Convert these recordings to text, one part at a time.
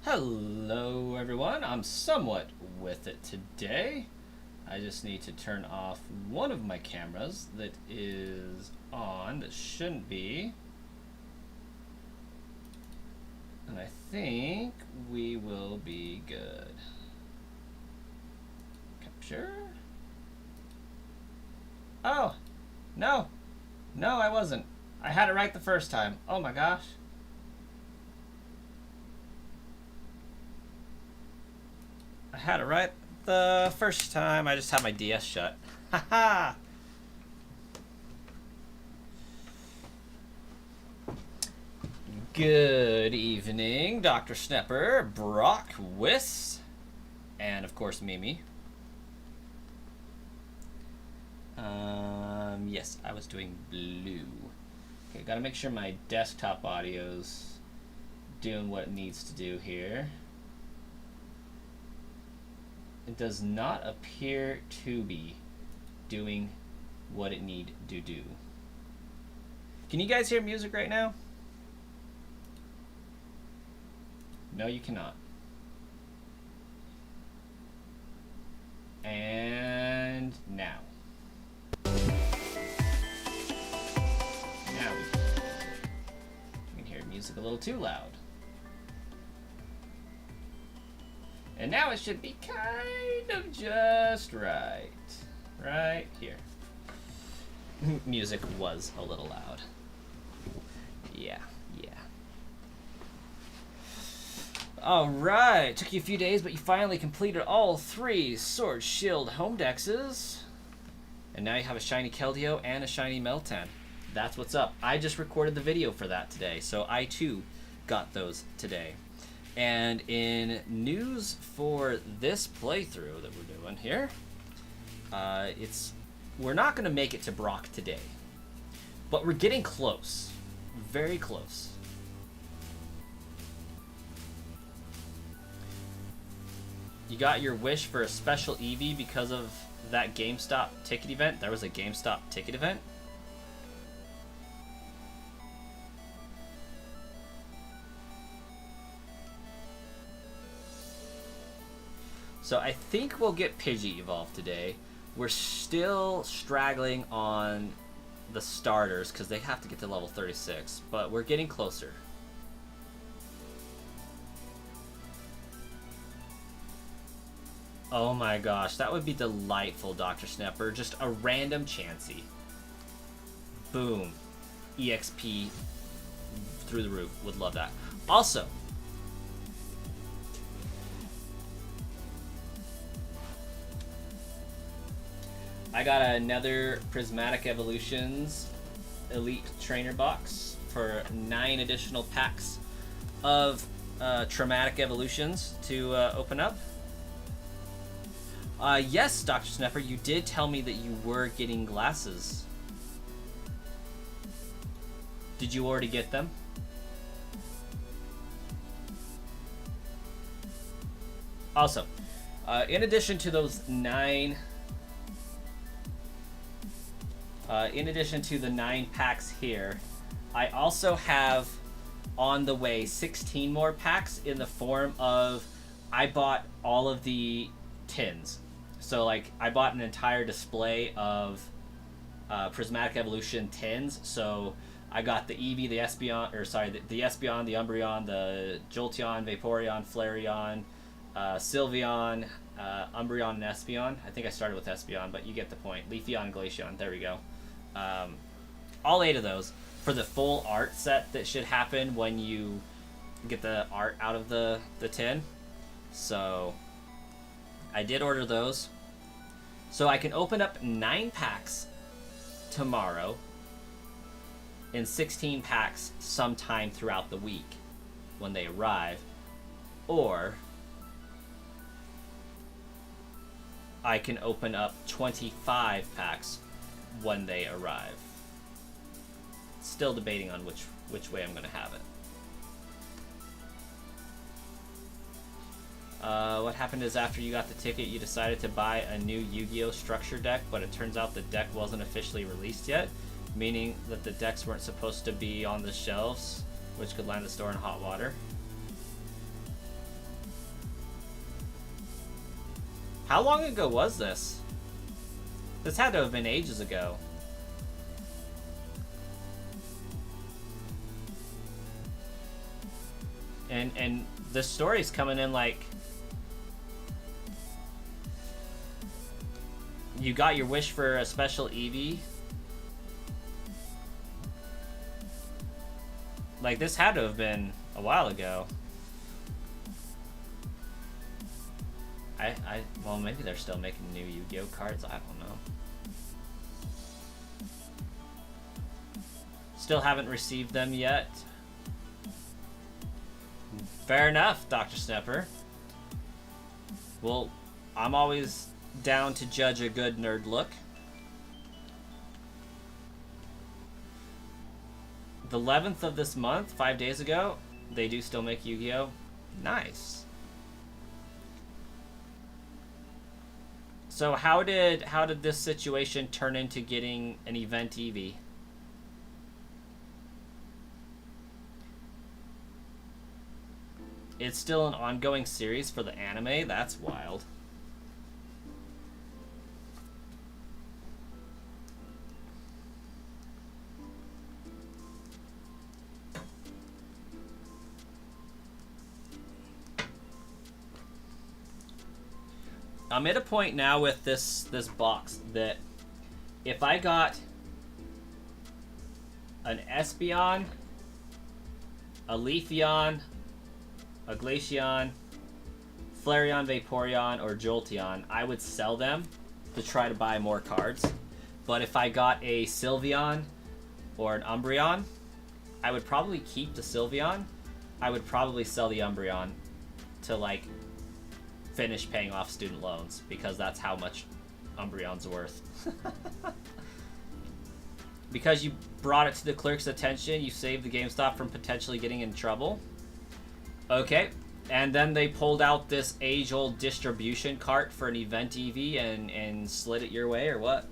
Hello everyone, I'm somewhat with it today. I just need to turn off one of my cameras that is on, that shouldn't be. And I think we will be good. Capture. Oh, no. No, I wasn't. I had it right the first time. Oh my gosh. I had it right the first time. I just had my DS shut. Haha. Good evening, Dr. Snepper, Brock, Wiss, and of course Mimi. Yes, I was doing blue. Okay, gotta make sure my desktop audio's doing what it needs to do here. It does not appear to be doing what it need to do. Can you guys hear music right now? No, you cannot. And now. Now we can hear music a little too loud. And now it should be kind of just right. Right here. Music was a little loud. Yeah. Alright, took you a few days, but you finally completed all 3 Sword Shield home dexes. And now you have a shiny Keldeo and a shiny Meltan. That's what's up. I just recorded the video for that today, so I too got those today. And in news for this playthrough that we're doing here, we're not going to make it to Brock today, but we're getting close, very close. You got your wish for a special Eevee because of that GameStop ticket event. There was a GameStop ticket event. So I think we'll get Pidgey evolved today. We're still straggling on the starters because they have to get to level 36, but we're getting closer. Oh my gosh, that would be delightful, Dr. Snepper. Just a random Chansey. Boom. EXP through the roof. Would love that. Also, I got another Prismatic Evolutions Elite Trainer box for 9 additional packs of Traumatic Evolutions to open up. Yes, Dr. Snepper, you did tell me that you were getting glasses. Did you already get them? Also, in addition to those 9... in addition to the 9 packs here, I also have on the way 16 more packs in the form of I bought all of the tins. So like I bought an entire display of Prismatic Evolution tins. So I got the Eevee, the Espeon, or sorry, the Espeon, the Umbreon, the Jolteon, Vaporeon, Flareon, Sylveon, Umbreon, and Espeon. I think I started with Espeon, but you get the point. Leafeon and Glaceon. There we go. All 8 of those for the full art set that should happen when you get the art out of the tin. So I did order those. So I can open up 9 packs tomorrow and 16 packs sometime throughout the week when they arrive. Or I can open up 25 packs when they arrive. Still debating on which way I'm going to have it. What happened is after you got the ticket, you decided to buy a new Yu-Gi-Oh! Structure deck, but it turns out the deck wasn't officially released yet, meaning that the decks weren't supposed to be on the shelves, which could land the store in hot water. How long ago was this? This had to have been ages ago. And the story's coming in like... You got your wish for a special Eevee. Like, this had to have been a while ago. Well, maybe they're still making new Yu-Gi-Oh cards. I don't know. Still haven't received them yet. Fair enough, Dr. Snepper. Well, I'm always down to judge a good nerd look. The 11th of this month, 5 days ago, they do still make Yu-Gi-Oh! Nice. So how did this situation turn into getting an event Eevee? It's still an ongoing series for the anime? That's wild. I'm at a point now with this box that if I got an Espeon, a Leafeon, a Glaceon, Flareon, Vaporeon, or Jolteon, I would sell them to try to buy more cards. But if I got a Sylveon or an Umbreon, I would probably keep the Sylveon. I would probably sell the Umbreon to, like, finish paying off student loans, because that's how much Umbreon's worth. Because you brought it to the clerk's attention, you saved the GameStop from potentially getting in trouble. Okay, and then they pulled out this age-old distribution cart for an event Eevee and slid it your way, or what?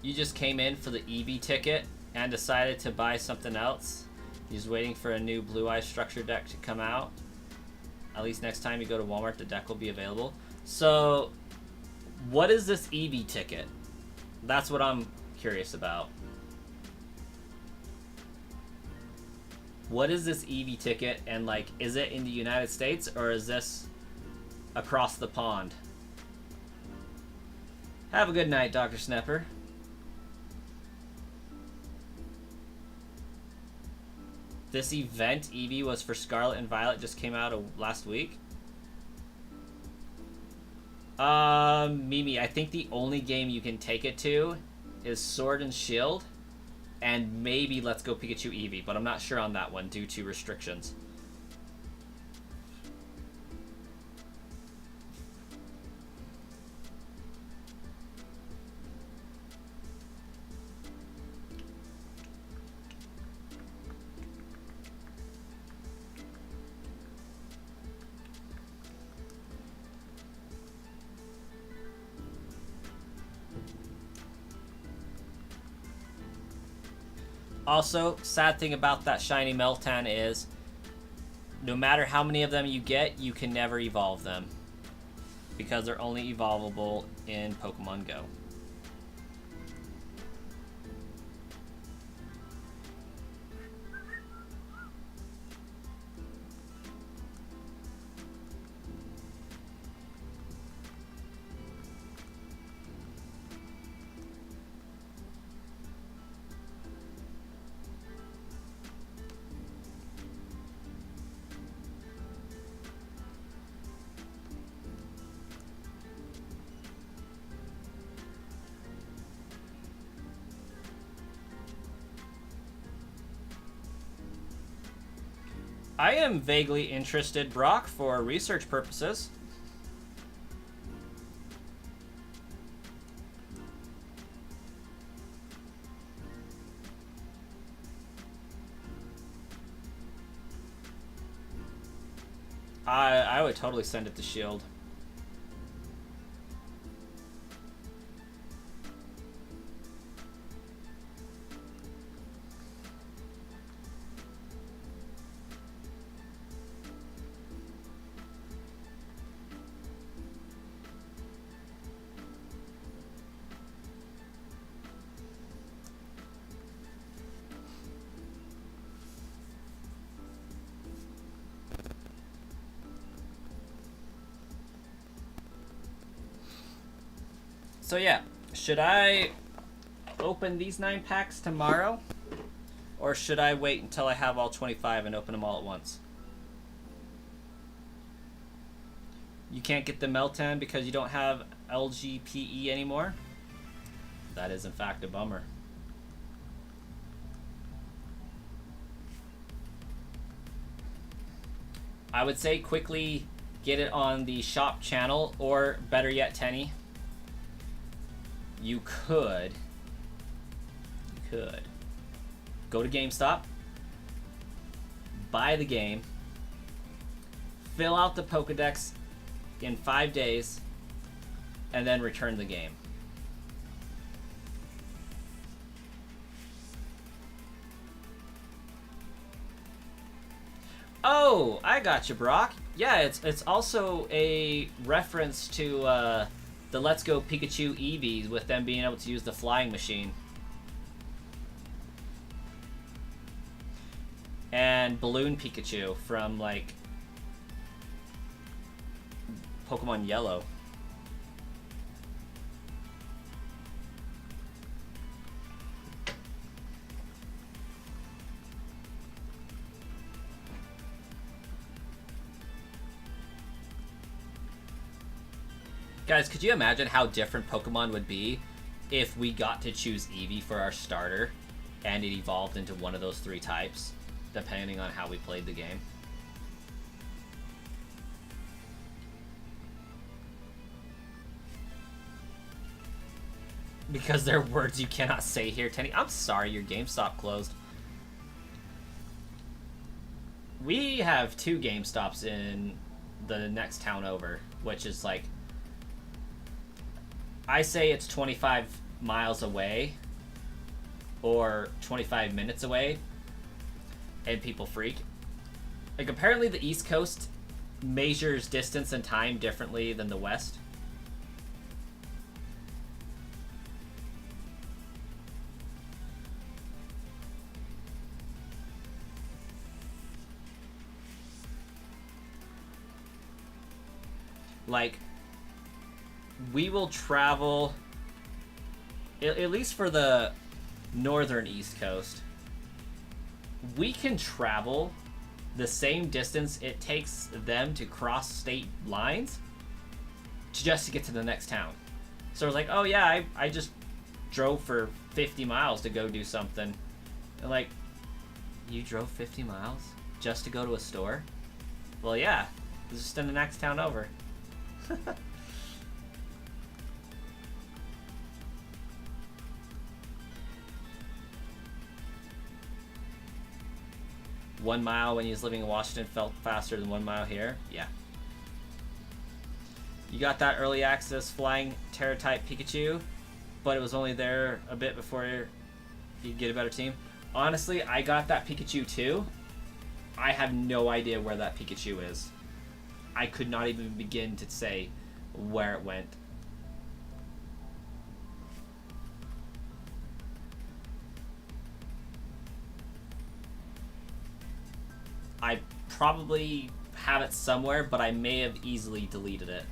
You just came in for the Eevee ticket and decided to buy something else. He's waiting for a new Blue Eye structure deck to come out. At least next time you go to Walmart, the deck will be available. So, what is this Eevee ticket? That's what I'm curious about. What is this Eevee ticket, and, like, is it in the United States, or is this across the pond? Have a good night, Dr. Snepper. This event Eevee was for Scarlet and Violet, just came out last week. Mimi, I think the only game you can take it to is Sword and Shield, and maybe Let's Go Pikachu Eevee, but I'm not sure on that one due to restrictions. Also, sad thing about that shiny Meltan is, no matter how many of them you get, you can never evolve them, because they're only evolvable in Pokemon Go. I am vaguely interested, Brock, for research purposes. I would totally send it to Shield. So yeah, should I open these 9 packs tomorrow? Or should I wait until I have all 25 and open them all at once? You can't get the Meltan because you don't have LGPE anymore? That is in fact a bummer. I would say quickly get it on the shop channel, or better yet, Tenny, you could go to GameStop, buy the game, fill out the Pokedex in 5 days, and then return the game. Oh, I got you, Brock. Yeah, it's also a reference to the Let's Go Pikachu Eevees, with them being able to use the flying machine. And Balloon Pikachu from, like, Pokemon Yellow. Guys, could you imagine how different Pokemon would be if we got to choose Eevee for our starter and it evolved into one of those 3 types, depending on how we played the game? Because there are words you cannot say here, Tenny. I'm sorry, your GameStop closed. We have 2 GameStops in the next town over, which is like, I say it's 25 miles away or 25 minutes away, and people freak. Like, apparently the East Coast measures distance and time differently than the West. Like, we will travel, at least for the northern East Coast, we can travel the same distance it takes them to cross state lines just to get to the next town. So it's like, oh yeah, I just drove for 50 miles to go do something. And like, you drove 50 miles just to go to a store? Well, yeah, it's just in the next town over. 1 mile when he was living in Washington felt faster than 1 mile here. Yeah. You got that early access flying Terra-type Pikachu, but it was only there a bit before you'd get a better team. Honestly, I got that Pikachu too. I have no idea where that Pikachu is. I could not even begin to say where it went. I probably have it somewhere, but I may have easily deleted it.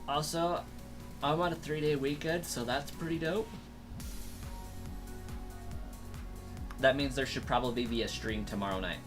Also, I'm on a 3-day weekend, so that's pretty dope. That means there should probably be a stream tomorrow night.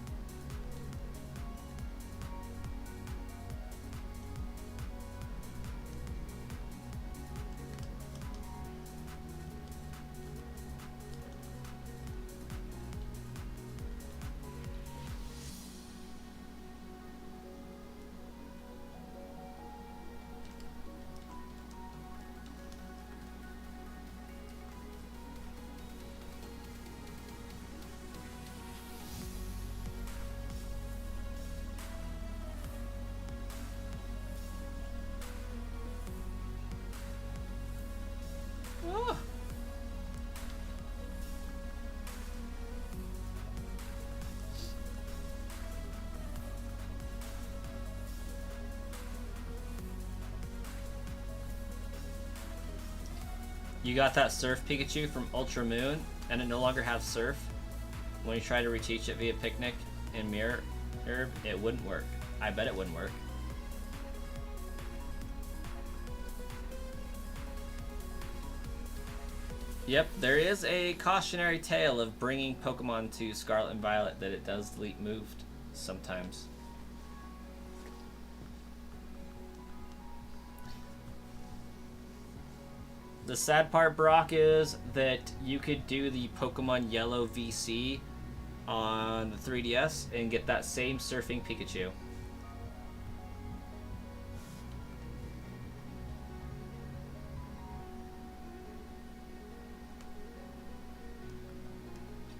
You got that Surf Pikachu from Ultra Moon, and it no longer has Surf. When you try to reteach it via Picnic and Mirror Herb, it wouldn't work. I bet it wouldn't work. Yep, there is a cautionary tale of bringing Pokemon to Scarlet and Violet that it does delete moved sometimes. The sad part, Brock, is that you could do the Pokemon Yellow VC on the 3DS and get that same Surfing Pikachu.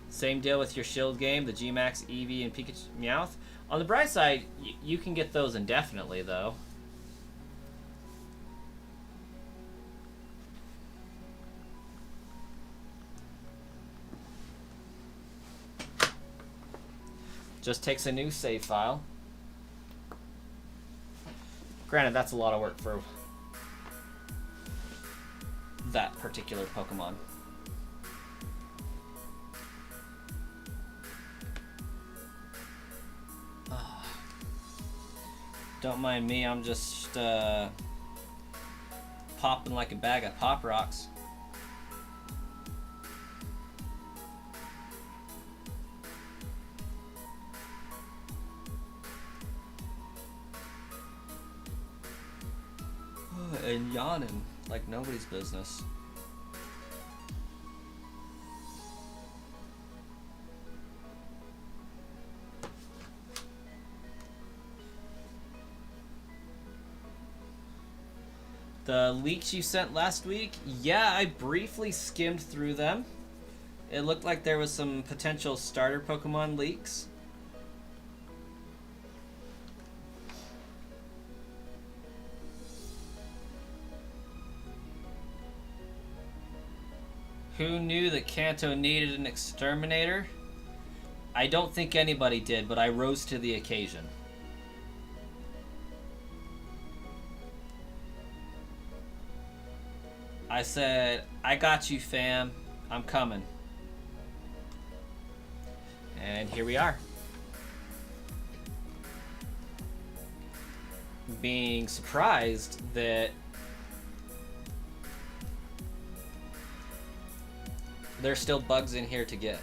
Same deal with your Shield game, the G-Max, Eevee, and Pikachu Meowth. On the bright side, you can get those indefinitely, though. Just takes a new save file. Granted, that's a lot of work for that particular Pokemon. Don't mind me, I'm just popping like a bag of Pop Rocks. And yawning like nobody's business. The leaks you sent last week, yeah, I briefly skimmed through them. It looked like there was some potential starter Pokemon leaks. Who knew that Kanto needed an exterminator? I don't think anybody did, but I rose to the occasion. I said, I got you, fam. I'm coming. And here we are. Being surprised that there's still bugs in here to get.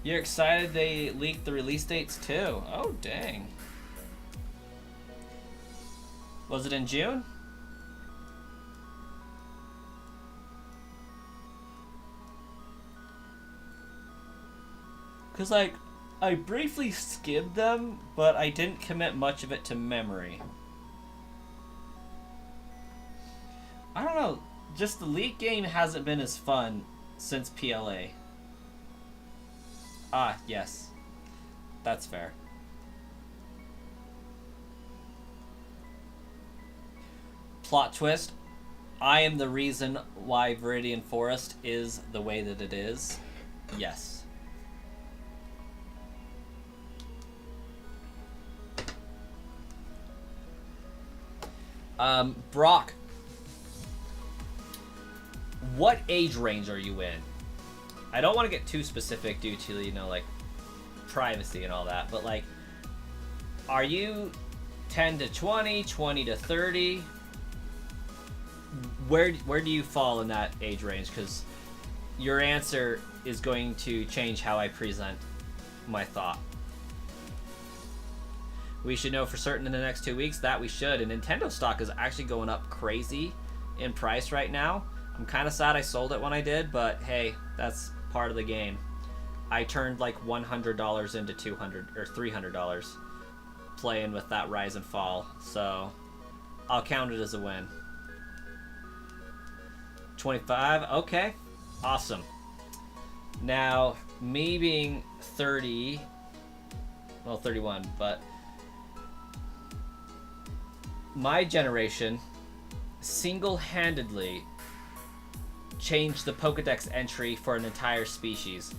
You're excited they leaked the release dates too? Oh, dang. Was it in June? Because, like, I briefly skimmed them, but I didn't commit much of it to memory. I don't know, just the leak game hasn't been as fun since PLA. Ah, yes. That's fair. Plot twist. I am the reason why Viridian Forest is the way that it is. Yes. Brock. What age range are you in? I don't want to get too specific due to, you know, like, privacy and all that, but, like, are you 10 to 20, 20 to 30? Where do you fall in that age range? Because your answer is going to change how I present my thought. We should know for certain in the next 2 weeks. That we should. And Nintendo stock is actually going up crazy in price right now. I'm kind of sad I sold it when I did, but hey, that's part of the game. I turned like $100 into $200 or $300 playing with that rise and fall, so I'll count it as a win. 25, okay, awesome. Now, me being 30, well, 31, but my generation single-handedly changed the Pokedex entry for an entire species.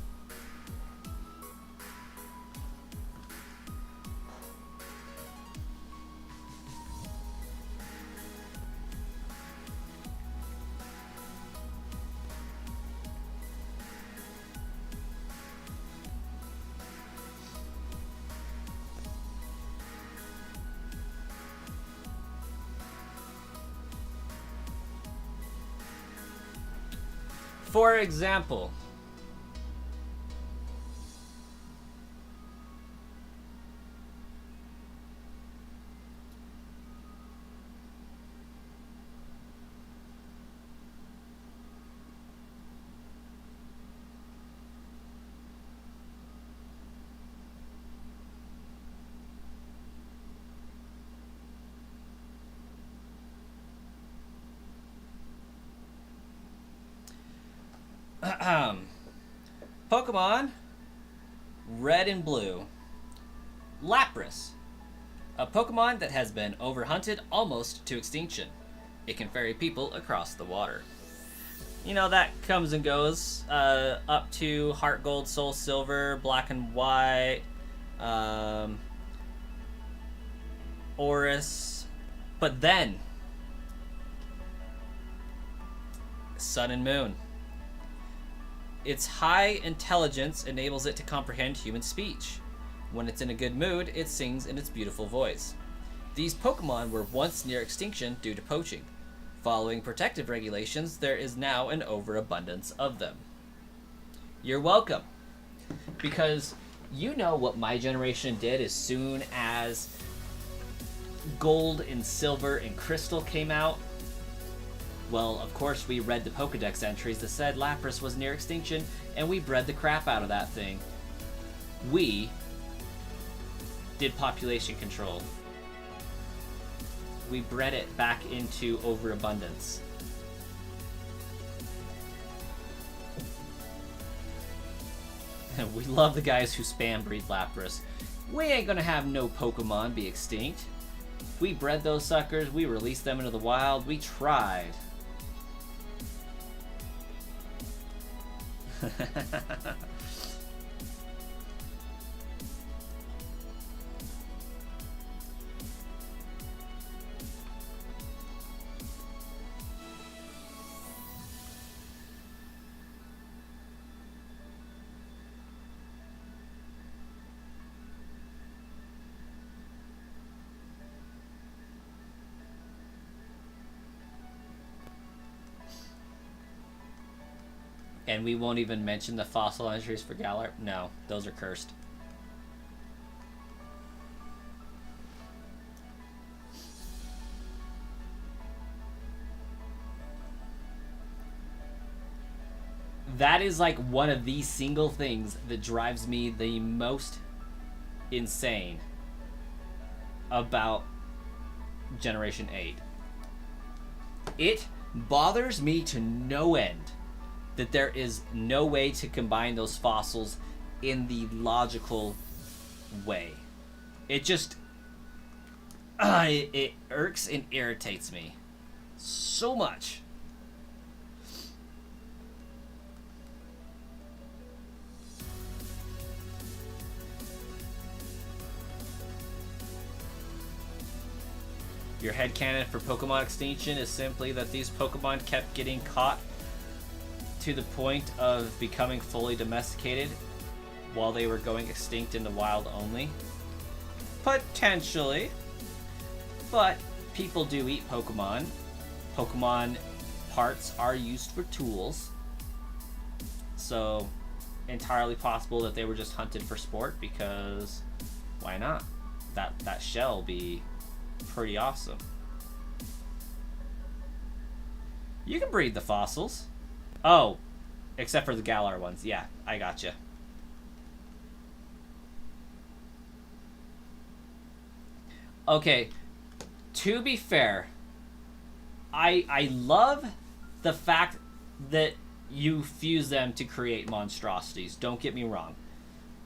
For example, Pokemon Red and Blue. Lapras. A Pokemon that has been overhunted almost to extinction. It can ferry people across the water. You know, that comes and goes up to Heart Gold, Soul Silver, Black and White, Oris. But then, Sun and Moon. Its high intelligence enables it to comprehend human speech. When it's in a good mood, it sings in its beautiful voice. These Pokemon were once near extinction due to poaching. Following protective regulations, there is now an overabundance of them. You're welcome. Because you know what my generation did as soon as Gold and Silver and Crystal came out? Well, of course, we read the Pokedex entries that said Lapras was near extinction, and we bred the crap out of that thing. We did population control. We bred it back into overabundance. We love the guys who spam breed Lapras. We ain't gonna have no Pokemon be extinct. We bred those suckers, we released them into the wild, we tried. And we won't even mention the fossil entries for Galar. No, those are cursed. That is like one of the single things that drives me the most insane about Generation 8. It bothers me to no end that there is no way to combine those fossils in the logical way. It just... it irks and irritates me so much. Your headcanon for Pokemon extinction is simply that these Pokemon kept getting caught to the point of becoming fully domesticated while they were going extinct in the wild only? Potentially. But people do eat Pokemon. Pokemon parts are used for tools. So, entirely possible that they were just hunted for sport, because why not? That shell be pretty awesome. You can breed the fossils. Oh, except for the Galar ones. Yeah, I gotcha. Okay, to be fair, I love the fact that you fuse them to create monstrosities. Don't get me wrong.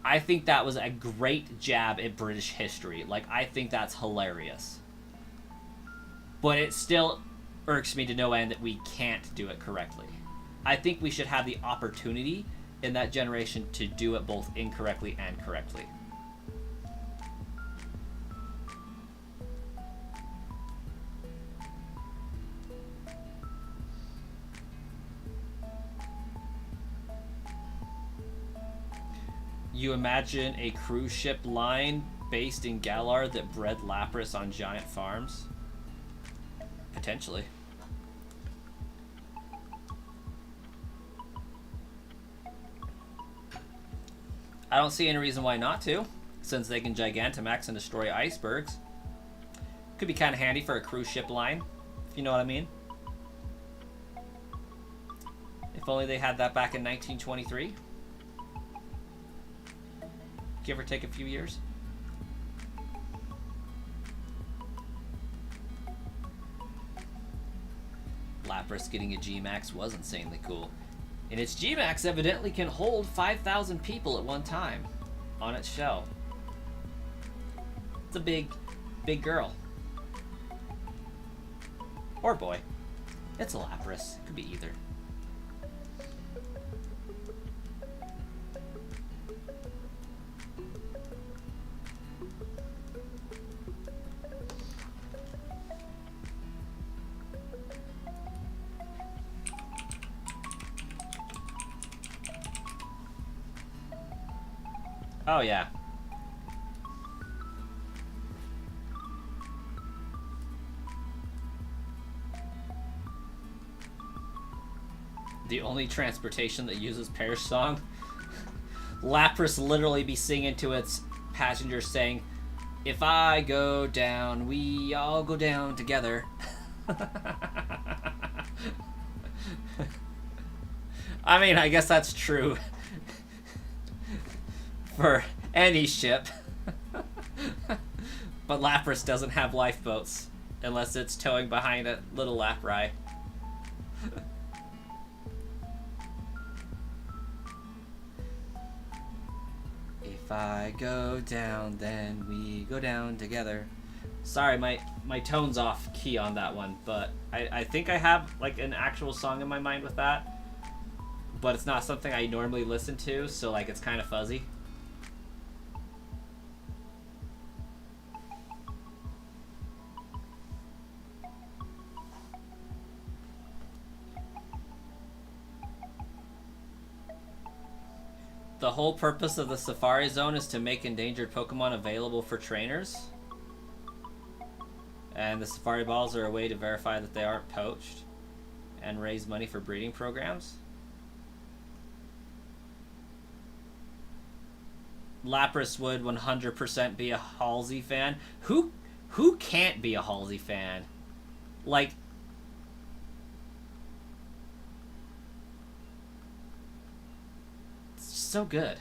I think that was a great jab at British history. Like, I think that's hilarious. But it still irks me to no end that we can't do it correctly. I think we should have the opportunity in that generation to do it both incorrectly and correctly. You imagine a cruise ship line based in Galar that bred Lapras on giant farms? Potentially. I don't see any reason why not to, since they can Gigantamax and destroy icebergs. Could be kind of handy for a cruise ship line, if you know what I mean. If only they had that back in 1923. Give or take a few years. Lapras getting a G-Max was insanely cool. And its G-Max evidently can hold 5,000 people at one time on its shell. It's a big girl. Or boy. It's a Lapras. It could be either. Oh, yeah. The only transportation that uses Pear's song. Lapras literally be singing to its passengers saying, "If I go down, we all go down together." I mean, I guess that's true for any ship. But Lapras doesn't have lifeboats unless it's towing behind a little Laprai. If I go down, then we go down together. Sorry, my tone's off key on that one, but I think I have like an actual song in my mind with that, but it's not something I normally listen to, so like it's kind of fuzzy. The whole purpose of the Safari Zone is to make endangered Pokemon available for trainers. And the Safari Balls are a way to verify that they aren't poached and raise money for breeding programs. Lapras would 100% be a Halsey fan. Who can't be a Halsey fan? Like, so good.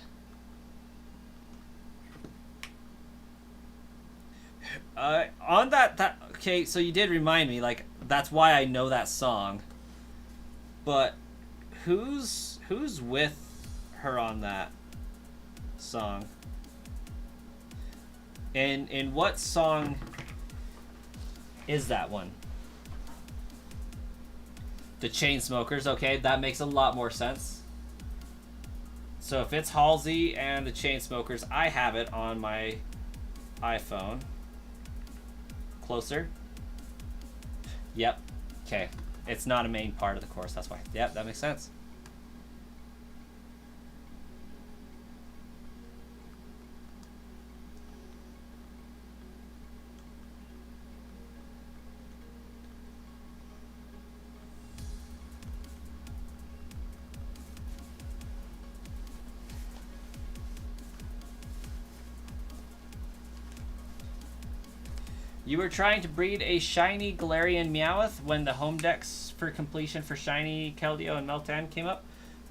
On that okay, so you did remind me, like, that's why I know that song. But who's with her on that song? And in what song is that one? The Chainsmokers, okay, that makes a lot more sense. So if it's Halsey and the Chainsmokers, I have it on my iPhone. Closer. Yep. Okay. It's not a main part of the course, that's why. Yep, that makes sense. You were trying to breed a shiny Galarian Meowth when the home decks for completion for shiny Keldeo and Meltan came up,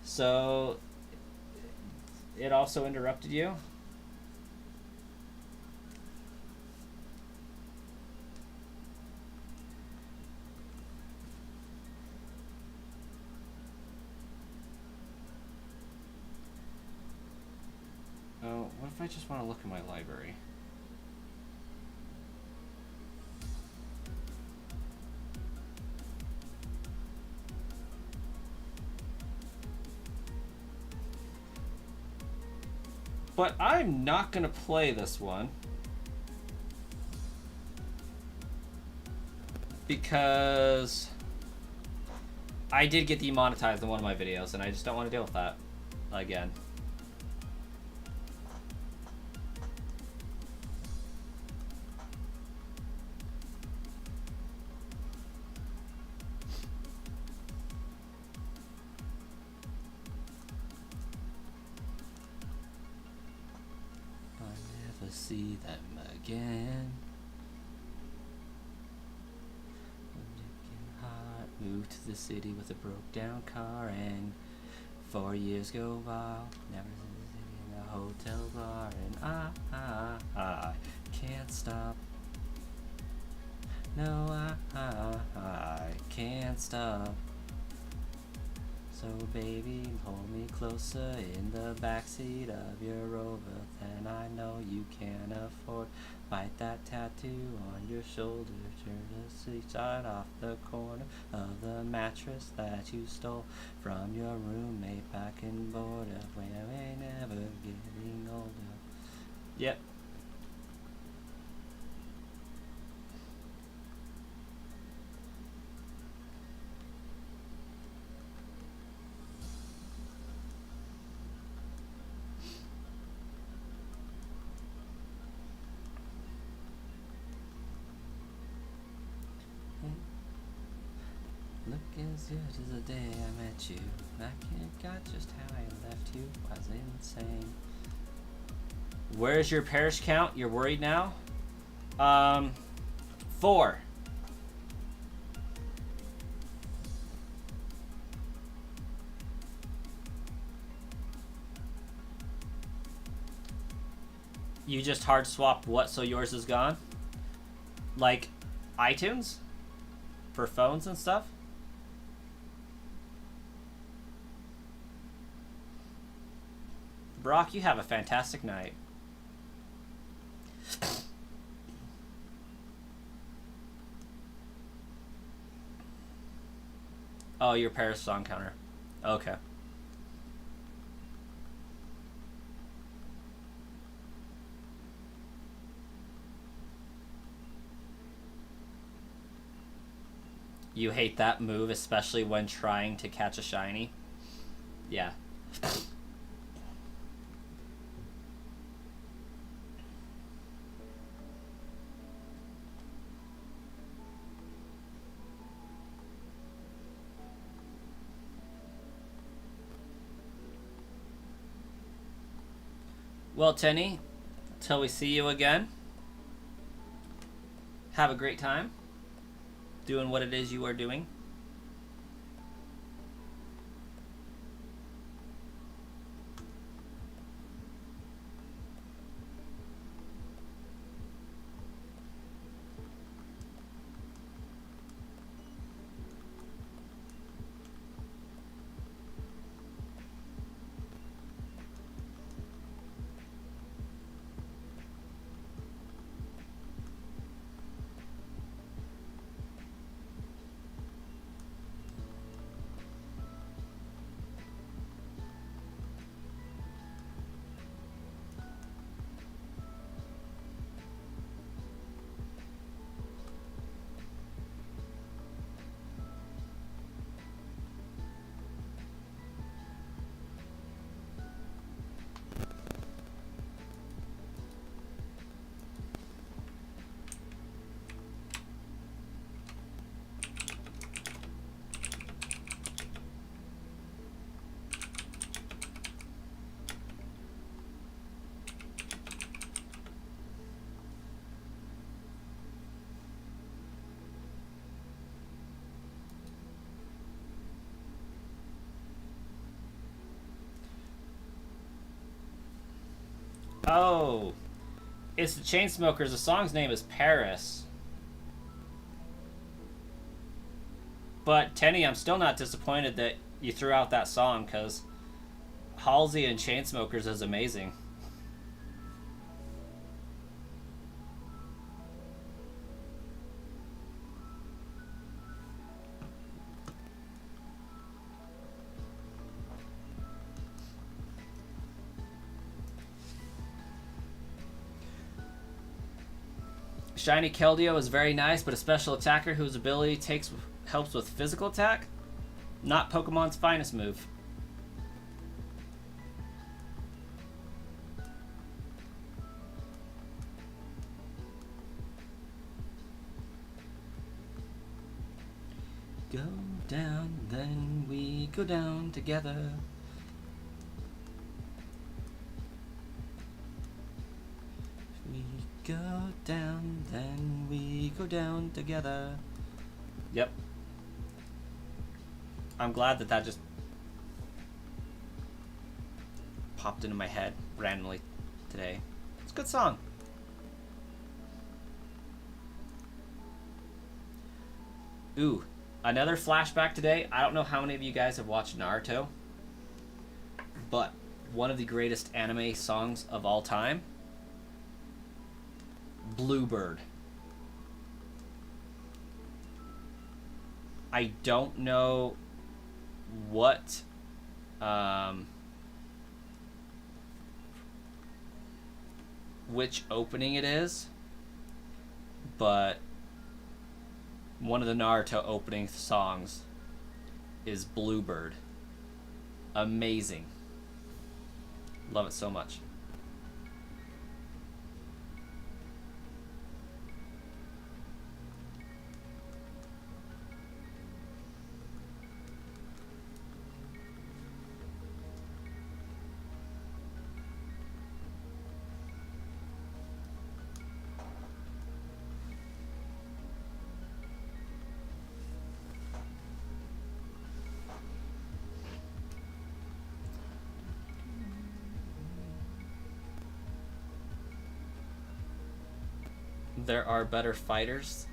so it also interrupted you. Oh, what if I just want to look at my library? But I'm not going to play this one because I did get demonetized in one of my videos and I just don't want to deal with that again. see them again. Heart moved to the city with a broke down car, and 4 years go by, never in a hotel bar, and I can't stop. No, I can't stop. So baby, pull me closer in the backseat of your Rover. Then I know you can't afford. Bite that tattoo on your shoulder. Turn the seat side off the corner of the mattress that you stole from your roommate back in Border, where we never getting older. Yep. Look as good as the day I met you. I can't got just how I left you. I was insane. Where's your parish count? You're worried now? 4. You just hard swapped what so yours is gone? Like iTunes? For phones and stuff? Brock, you have a fantastic night. Oh, your Paris song counter. Okay. You hate that move, especially when trying to catch a shiny? Yeah. Well, Tenny, until we see you again, have a great time doing what it is you are doing. Oh, it's the Chainsmokers. The song's name is Paris. But Tenny, I'm still not disappointed that you threw out that song, because Halsey and Chainsmokers is amazing. Shiny Keldeo is very nice, but a special attacker whose ability helps with physical attack? Not Pokemon's finest move. Go down, then we go down together. We go down, then we go down together. Yep. I'm glad that just popped into my head randomly today. It's a good song. Ooh, another flashback today. I don't know how many of you guys have watched Naruto, but one of the greatest anime songs of all time, Bluebird. I don't know what which opening it is, but one of the Naruto opening songs is Bluebird. Amazing. Love it so much. There are better fighters.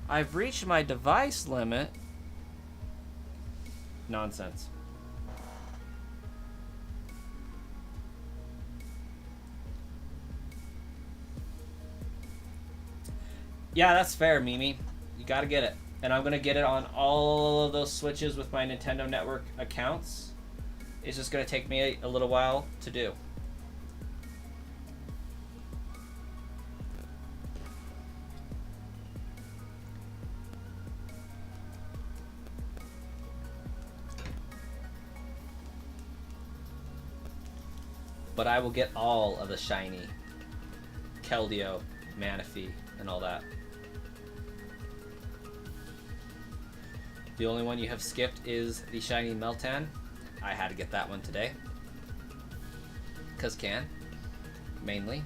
I've reached my device limit. Nonsense. Yeah, that's fair, Mimi. You gotta get it. And I'm gonna get it on all of those Switches with my Nintendo Network accounts. It's just going to take me a little while to do. But I will get all of the shiny Keldeo, Manaphy, and all that. The only one you have skipped is the shiny Meltan. I had to get that one today. 'Cause mainly.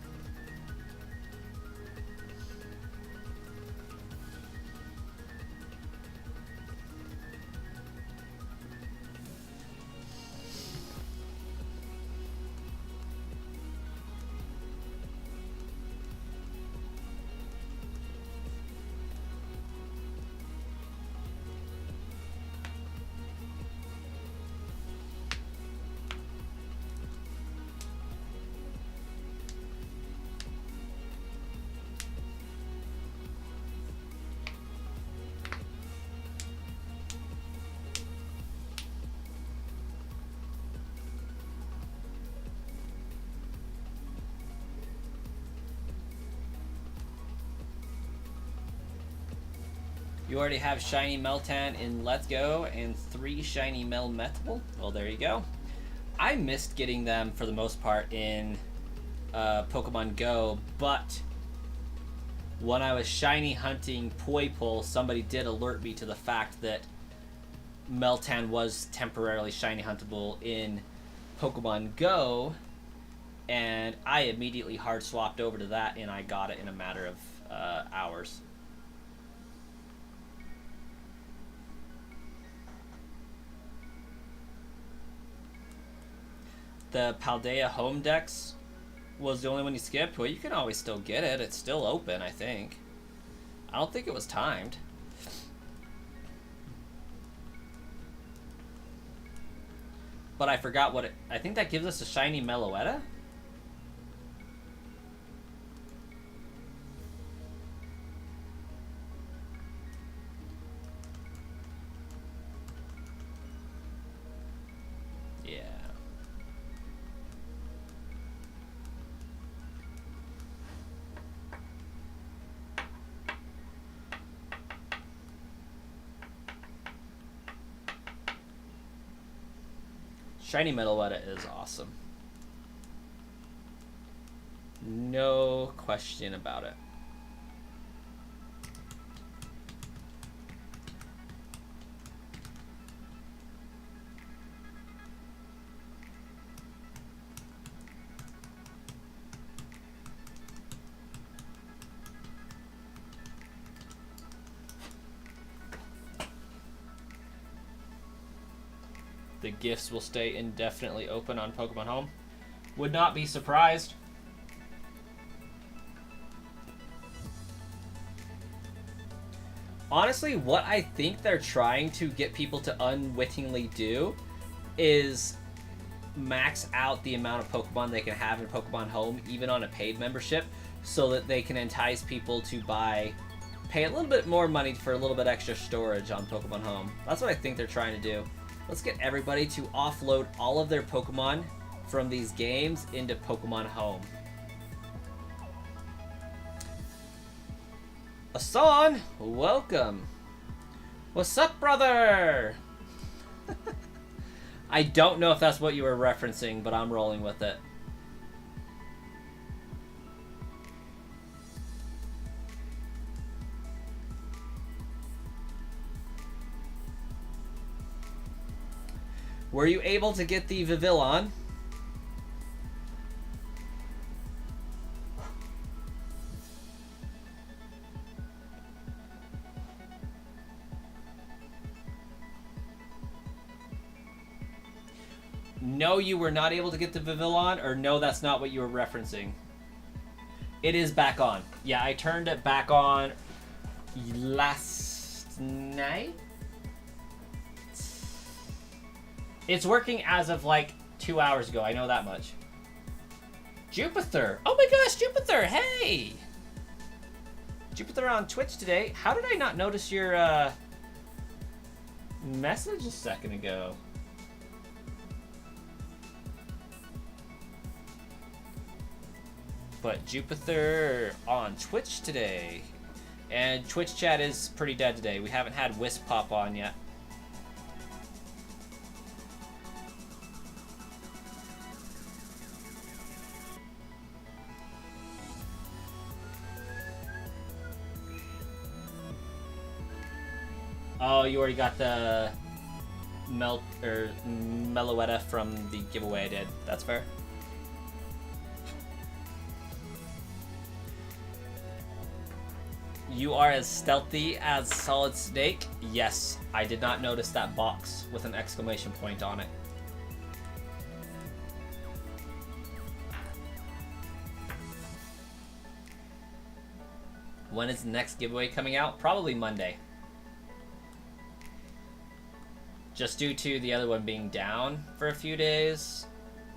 You already have shiny Meltan in Let's Go and 3 shiny Melmetal. Well, there you go. I missed getting them for the most part in Pokemon Go, but when I was shiny hunting Poipole, somebody did alert me to the fact that Meltan was temporarily shiny huntable in Pokemon Go, and I immediately hard swapped over to that, and I got it in a matter of hours. The Paldea Home Dex was the only one you skipped. Well, you can always still get it. It's still open, I think. I don't think it was timed. But I forgot what it... I think that gives us a shiny Meloetta? Yeah. Shiny Meloetta is awesome. No question about it. the gifts will stay indefinitely open on Pokemon Home. Would not be surprised. Honestly, what I think they're trying to get people to unwittingly do is max out the amount of Pokemon they can have in Pokemon Home, even on a paid membership, so that they can entice people to pay a little bit more money for a little bit extra storage on Pokemon Home. That's what I think they're trying to do. Let's get everybody to offload all of their Pokemon from these games into Pokemon Home. Asan, welcome. What's up, brother? I don't know if that's what you were referencing, but I'm rolling with it. Were you able to get the Vivillon? No, you were not able to get the Vivillon, or no, that's not what you were referencing. It is back on. Yeah, I turned it back on last night. It's working as of like 2 hours ago. I know that much. Jupiter. Oh my gosh, Jupiter. Hey. Jupiter on Twitch today. How did I not notice your message a second ago? But Jupiter on Twitch today. And Twitch chat is pretty dead today. We haven't had Wisp pop on yet. Oh, you already got the Meloetta from the giveaway I did. That's fair. You are as stealthy as Solid Snake? Yes, I did not notice that box with an exclamation point on it. When is the next giveaway coming out? Probably Monday. Just due to the other one being down for a few days,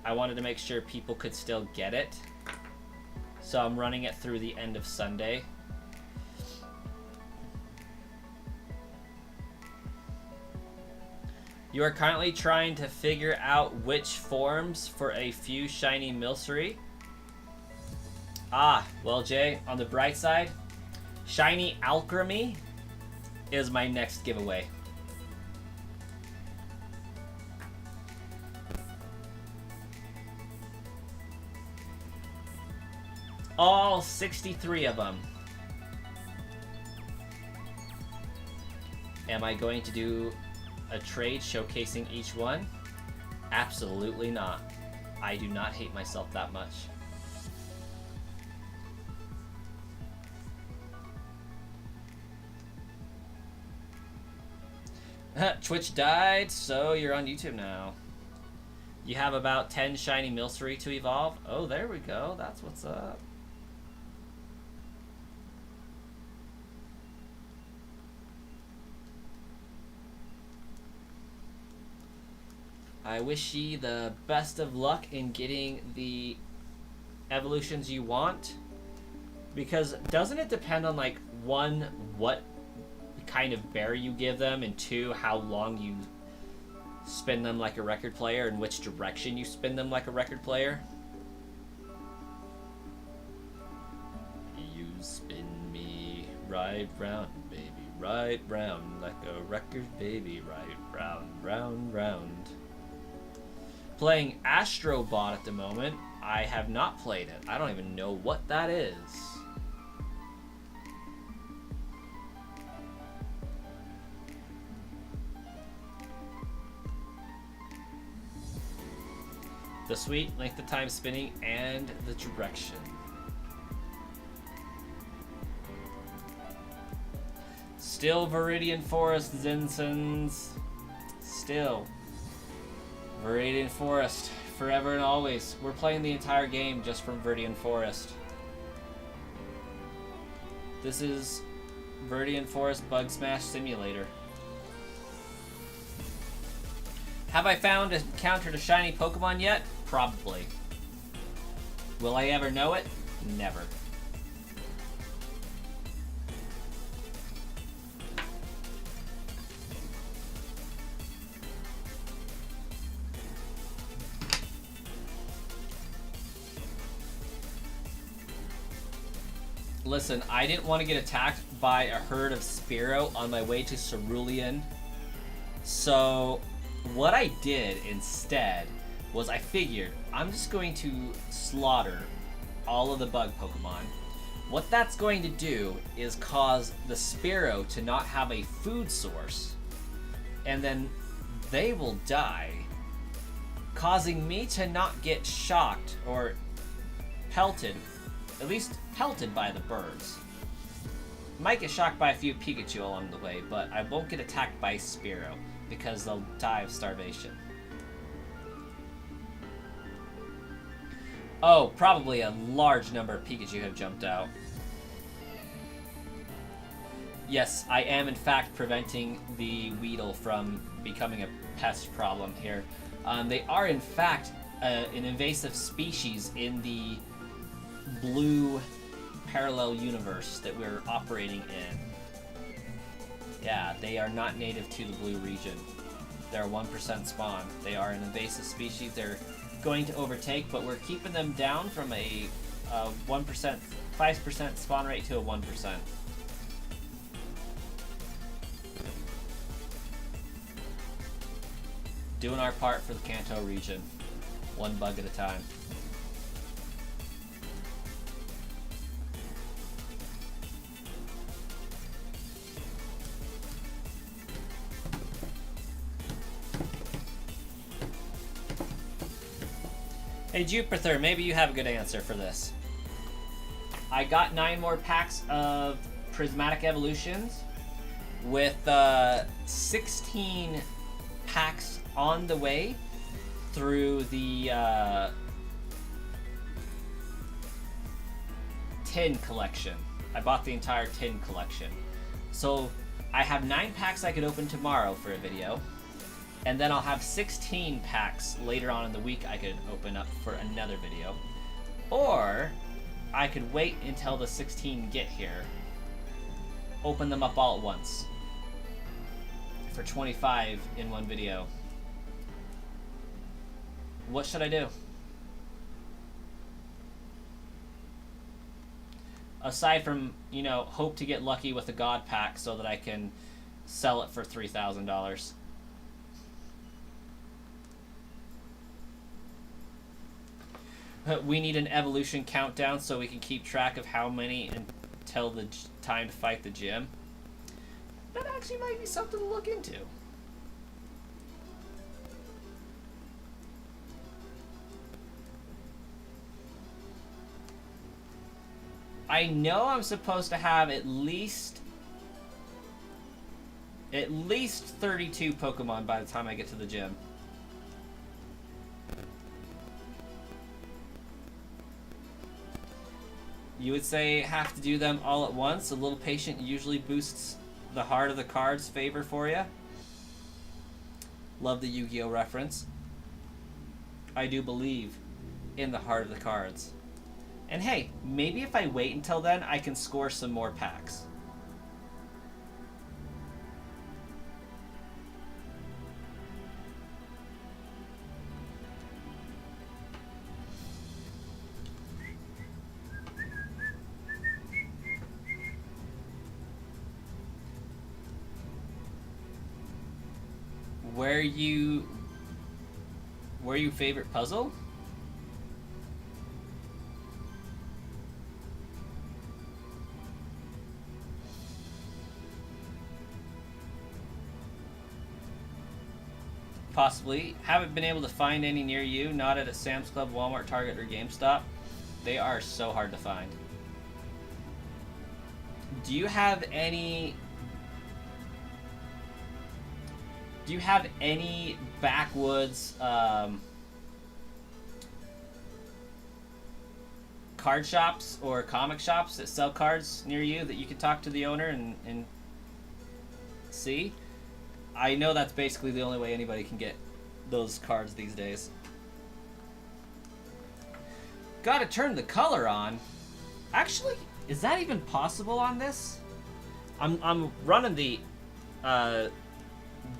I wanted to make sure people could still get it. So I'm running it through the end of Sunday. You are currently trying to figure out which forms for a few shiny Milcery. Ah, well, Jay, on the bright side, shiny Alchemy is my next giveaway. All 63 of them. Am I going to do a trade showcasing each one? Absolutely not. I do not hate myself that much. Twitch died, so you're on YouTube now. You have about 10 shiny Milcery to evolve. Oh, there we go. That's what's up. I wish ye the best of luck in getting the evolutions you want. Because doesn't it depend on, like, one, what kind of berry you give them, and two, how long you spin them like a record player, and which direction you spin them like a record player? You spin me right round, baby, right round, like a record, baby, right round, round, round. Playing Astro Bot at the moment. I have not played it. I don't even know what that is. The sweet length of time spinning and the direction. Still Viridian Forest Zinsons. Still. Viridian Forest, forever and always. We're playing the entire game just from Viridian Forest. This is Viridian Forest Bug Smash Simulator. Have I encountered a shiny Pokemon yet? Probably. Will I ever know it? Never. Listen, I didn't want to get attacked by a herd of Spearow on my way to Cerulean. So what I did instead was I figured I'm just going to slaughter all of the bug Pokemon. What that's going to do is cause the Spearow to not have a food source, and then they will die, causing me to not get shocked or pelted, at least pelted by the birds. Might get shocked by a few Pikachu along the way, but I won't get attacked by Spearow because they'll die of starvation. Oh, probably a large number of Pikachu have jumped out. Yes, I am in fact preventing the Weedle from becoming a pest problem here. They are in fact an invasive species in the blue parallel universe that we're operating in. Yeah, they are not native to the blue region. They're a 1% spawn. They are an invasive species. They're going to overtake, but we're keeping them down from a 1%, 5% spawn rate to a 1%. Doing our part for the Kanto region, one bug at a time. Hey Jupiter, maybe you have a good answer for this. I got 9 more packs of Prismatic Evolutions with 16 packs on the way through the tin collection. I bought the entire tin collection. So I have 9 packs I could open tomorrow for a video. And then I'll have 16 packs later on in the week I could open up for another video. Or I could wait until the 16 get here, open them up all at once for 25 in one video. What should I do? Aside from, you know, hope to get lucky with a God pack so that I can sell it for $3,000. We need an evolution countdown so we can keep track of how many until the time to fight the gym. That actually might be something to look into. I know I'm supposed to have at least 32 Pokemon by the time I get to the gym. You would say have to do them all at once. A little patient usually boosts the heart of the card's favor for you. Love the Yu-Gi-Oh reference. I do believe in the heart of the cards. And hey, maybe if I wait until then, I can score some more packs. Were you favorite puzzle? Possibly. Haven't been able to find any near you, not at a Sam's Club, Walmart, Target, or GameStop. They are so hard to find. Do you have any Do you have any backwoods card shops or comic shops that sell cards near you that you can talk to the owner and see? I know that's basically the only way anybody can get those cards these days. Gotta turn the color on. Actually, is that even possible on this? I'm running the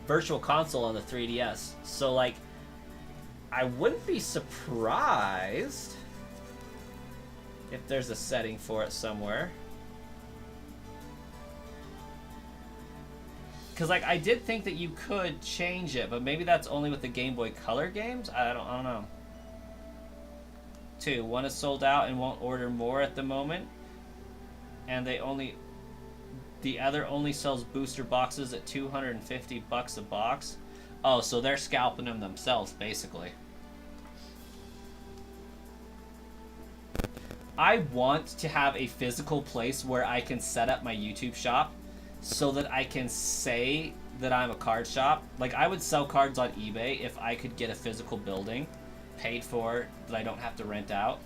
virtual console on the 3DS, so like I wouldn't be surprised if there's a setting for it somewhere. Because like I did think that you could change it, but maybe that's only with the Game Boy Color games. I don't know. 2. One is sold out and won't order more at the moment, and the other only sells booster boxes at $250 a box. Oh, so they're scalping them themselves, basically. I want to have a physical place where I can set up my YouTube shop so that I can say that I'm a card shop. Like, I would sell cards on eBay if I could get a physical building paid for that I don't have to rent out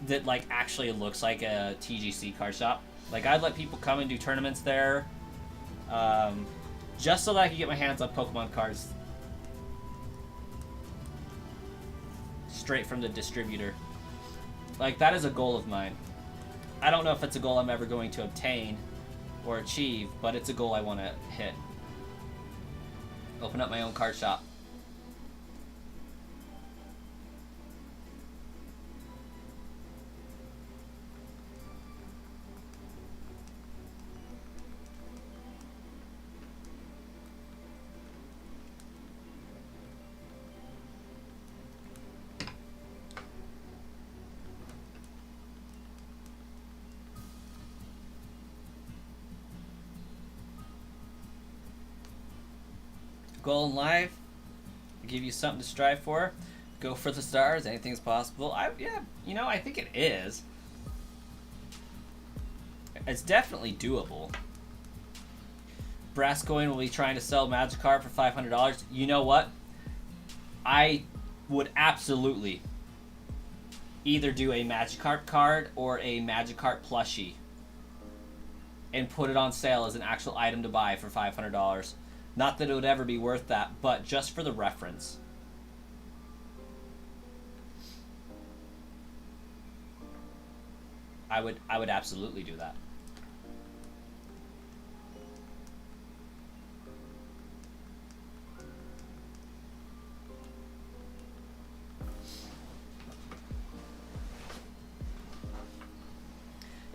that, like, actually looks like a TGC card shop. Like, I'd let people come and do tournaments there, just so that I could get my hands on Pokemon cards straight from the distributor. Like, that is a goal of mine. I don't know if it's a goal I'm ever going to obtain or achieve, but it's a goal I want to hit. Open up my own card shop. Goal in life, give you something to strive for. Go for the stars. Anything's possible. Yeah, you know, I think it is. It's definitely doable. Brascoin will be trying to sell Magikarp for $500. You know what? I would absolutely either do a Magikarp card or a Magikarp plushie and put it on sale as an actual item to buy for $500. Not that it would ever be worth that, but just for the reference. I would absolutely do that.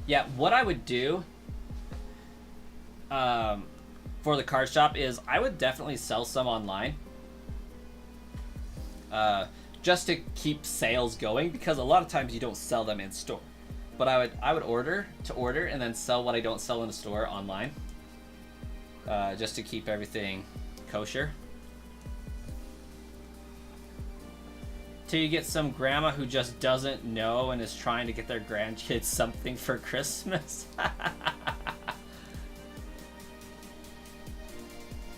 Yeah, what I would do for the card shop is I would definitely sell some online, just to keep sales going, because a lot of times you don't sell them in store. But I would order and then sell what I don't sell in the store online, just to keep everything kosher. Till you get some grandma who just doesn't know and is trying to get their grandkids something for Christmas.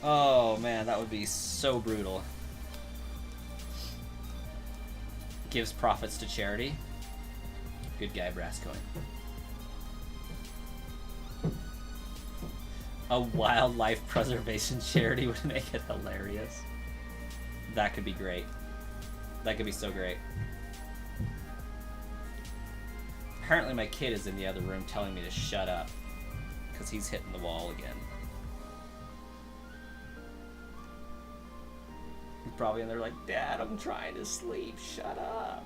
Oh man, that would be so brutal. Gives profits to charity. Good guy, Brascoin. A wildlife preservation charity would make it hilarious. That could be great. That could be so great. Apparently my kid is in the other room telling me to shut up because he's hitting the wall again. He's probably in there like, Dad, I'm trying to sleep. Shut up.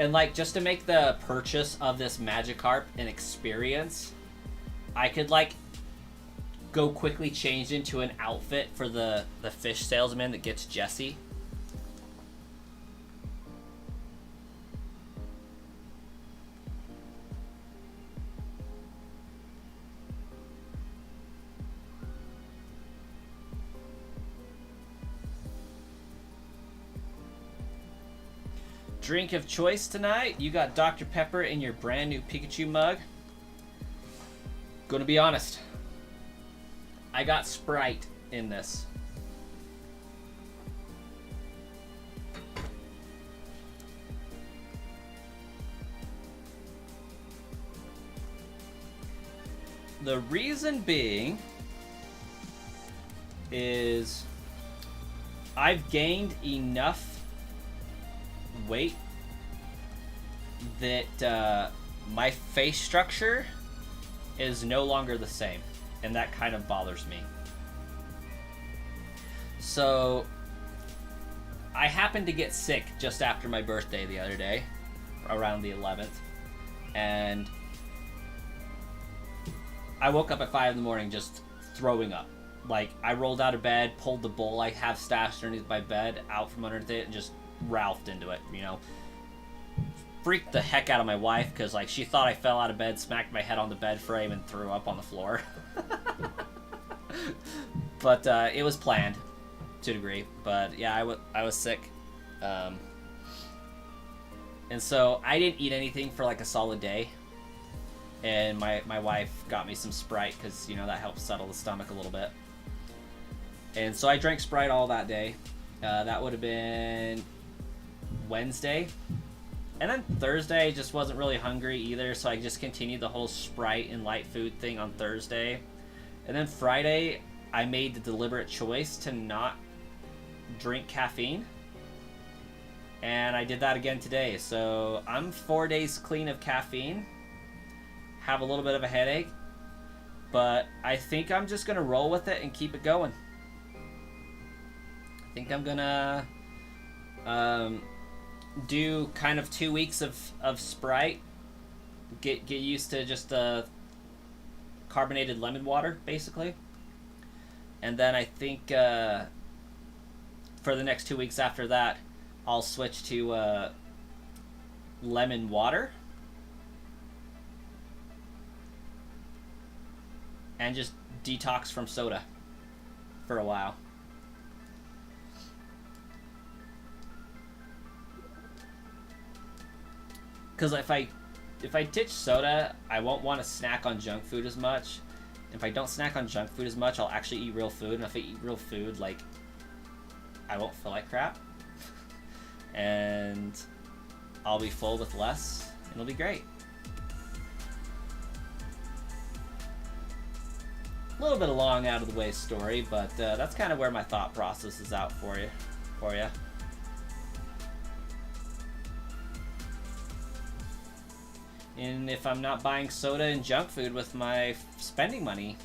And like, just to make the purchase of this Magikarp an experience, I could like go quickly change into an outfit for the fish salesman that gets Jessie. drink of choice tonight. You got Dr. Pepper in your brand new Pikachu mug. Gonna be honest, I got Sprite in this. The reason being is I've gained enough weight that my face structure is no longer the same, and that kind of bothers me. So I happened to get sick just after my birthday the other day, around the 11th, and I woke up at 5 in the morning just throwing up. Like, I rolled out of bed, pulled the bowl I have stashed underneath my bed out from underneath it, and just ralphed into it, you know. Freaked the heck out of my wife, because, like, she thought I fell out of bed, smacked my head on the bed frame, and threw up on the floor. But it was planned, to a degree. But, yeah, I was sick. And so I didn't eat anything for, like, a solid day. And my wife got me some Sprite, because, you know, that helps settle the stomach a little bit. And so I drank Sprite all that day. That would have been Wednesday. And then Thursday, I just wasn't really hungry either, so I just continued the whole Sprite and light food thing on Thursday. And then Friday, I made the deliberate choice to not drink caffeine. And I did that again today. So I'm 4 days clean of caffeine. Have a little bit of a headache. But I think I'm just going to roll with it and keep it going. I think I'm going to do kind of 2 weeks of Sprite. Get used to just carbonated lemon water, basically. And then I think for the next 2 weeks after that, I'll switch to lemon water. And just detox from soda for a while. Because if I ditch soda, I won't want to snack on junk food as much. If I don't snack on junk food as much, I'll actually eat real food. And if I eat real food, like, I won't feel like crap. And I'll be full with less, and it'll be great. A little bit of long out of the way story, but that's kind of where my thought process is out for you. And if I'm not buying soda and junk food with my spending money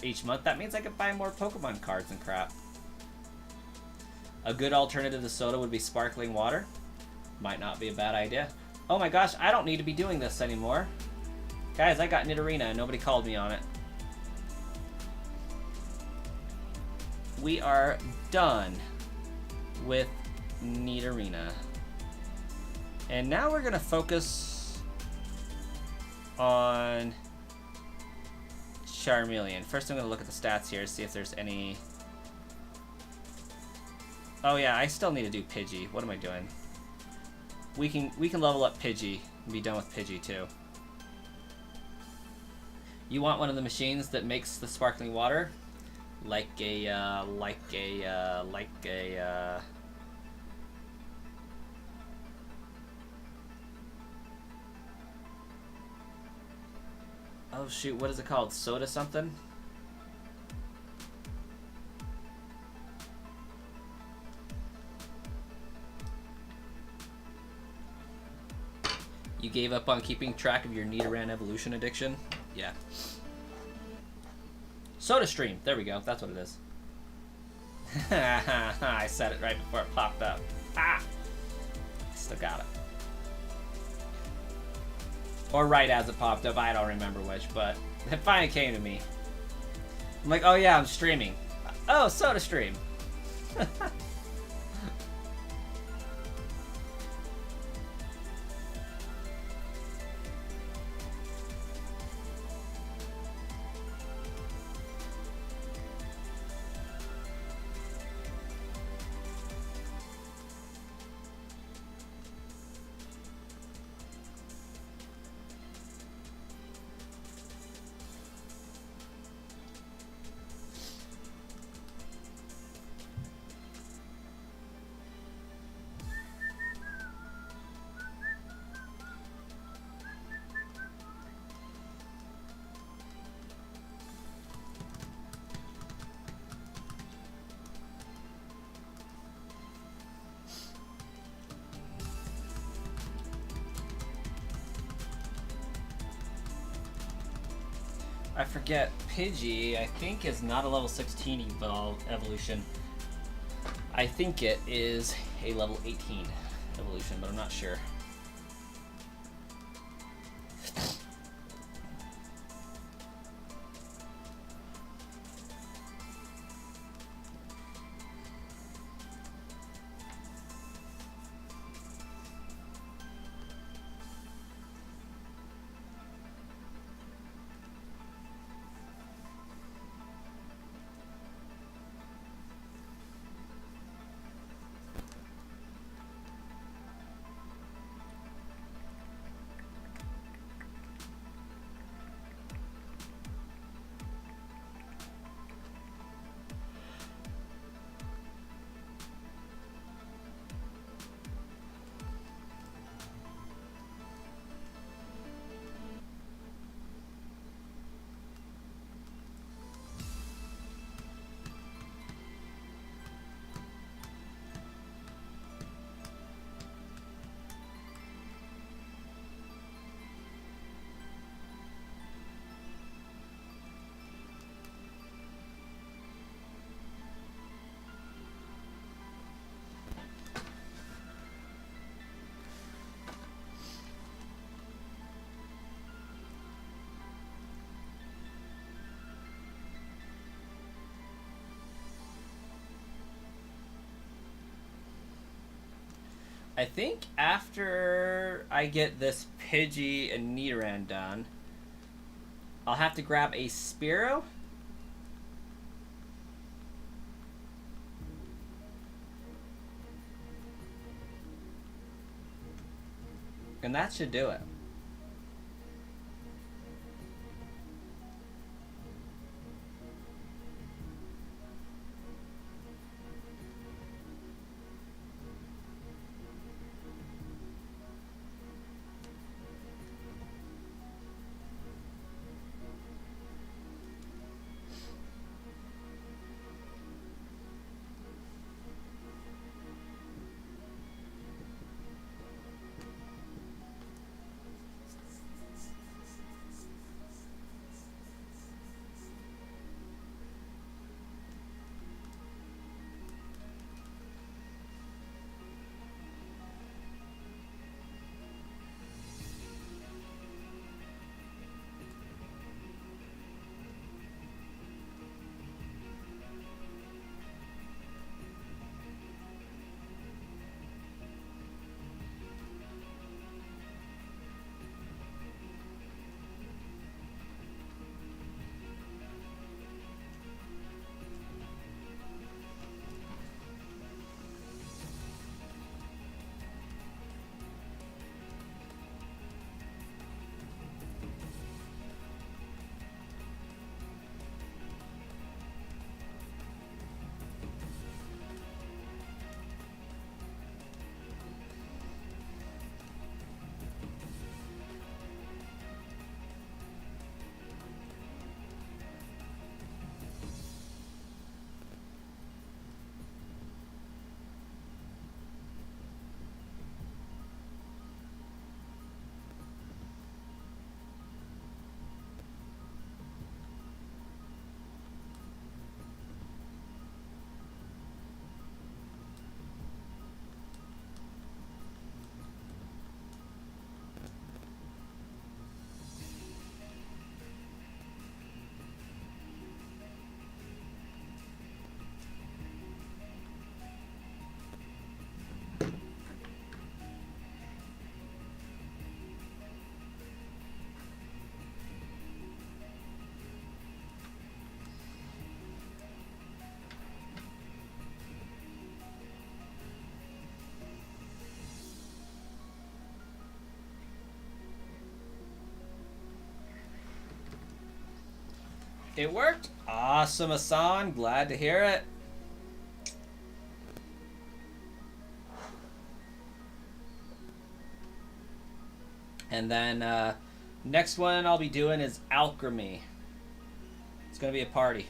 each month, that means I could buy more Pokemon cards and crap. A good alternative to soda would be sparkling water. Might not be a bad idea. Oh my gosh, I don't need to be doing this anymore. Guys, I got Nidorina and nobody called me on it. We are done with Nidorina. And now we're going to focus on Charmeleon. First I'm going to look at the stats here to see if there's any... Oh yeah, I still need to do Pidgey. What am I doing? We can level up Pidgey and be done with Pidgey too. You want one of the machines that makes the sparkling water? Like a oh shoot, what is it called? Soda something? You gave up on keeping track of your Nidoran evolution addiction? Yeah. SodaStream. There we go. That's what it is. I said it right before it popped up. Ah! Still got it. Or right as it popped up. I don't remember which, but it finally came to me. I'm like, oh yeah, I'm streaming. Oh, SodaStream. I forget. Pidgey, I think, is not a level 16 evolution. I think it is a level 18 evolution, but I'm not sure. I think after I get this Pidgey and Nidoran done, I'll have to grab a Spearow. And that should do it. It worked. Awesome, Asan. Glad to hear it. And then next one I'll be doing is alchemy. It's gonna be a party.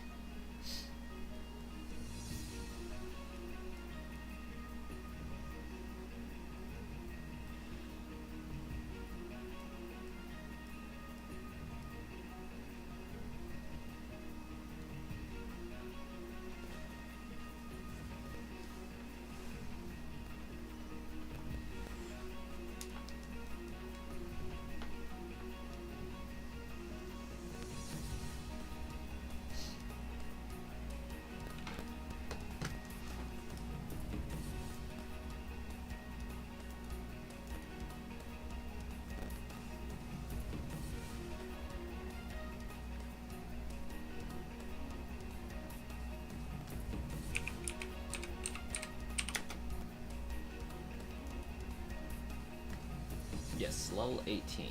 Yes, level 18.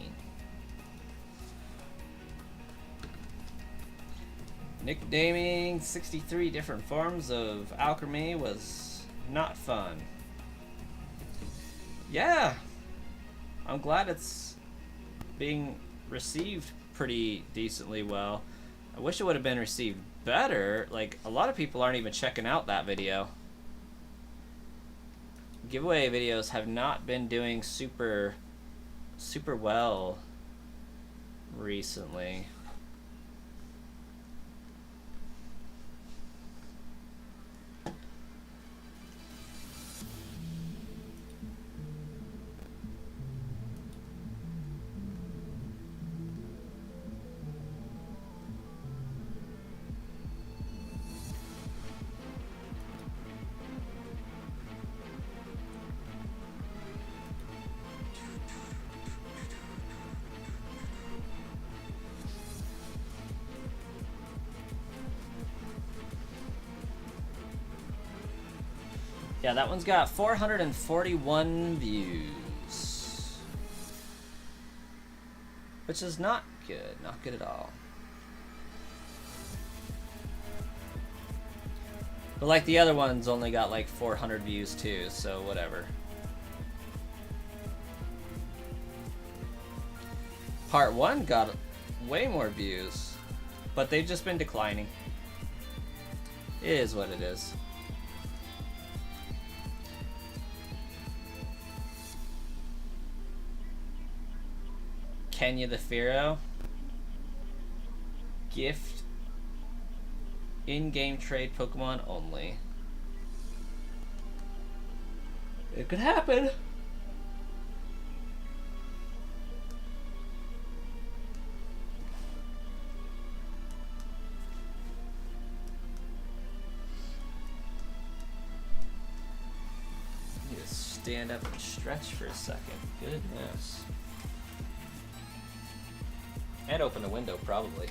Nicknaming 63 different forms of alchemy was not fun. Yeah, I'm glad it's being received pretty decently well. I wish it would have been received better. Like, a lot of people aren't even checking out that video. Giveaway videos have not been doing super well recently. Yeah, that one's got 441 views. Which is not good. Not good at all. But like the other ones only got like 400 views too, so whatever. Part 1 got way more views, but they've just been declining. It is what it is. Kenya the Pharaoh. Gift. In-game trade Pokemon only. It could happen. I need to stand up and stretch for a second. Goodness. And open a window, probably.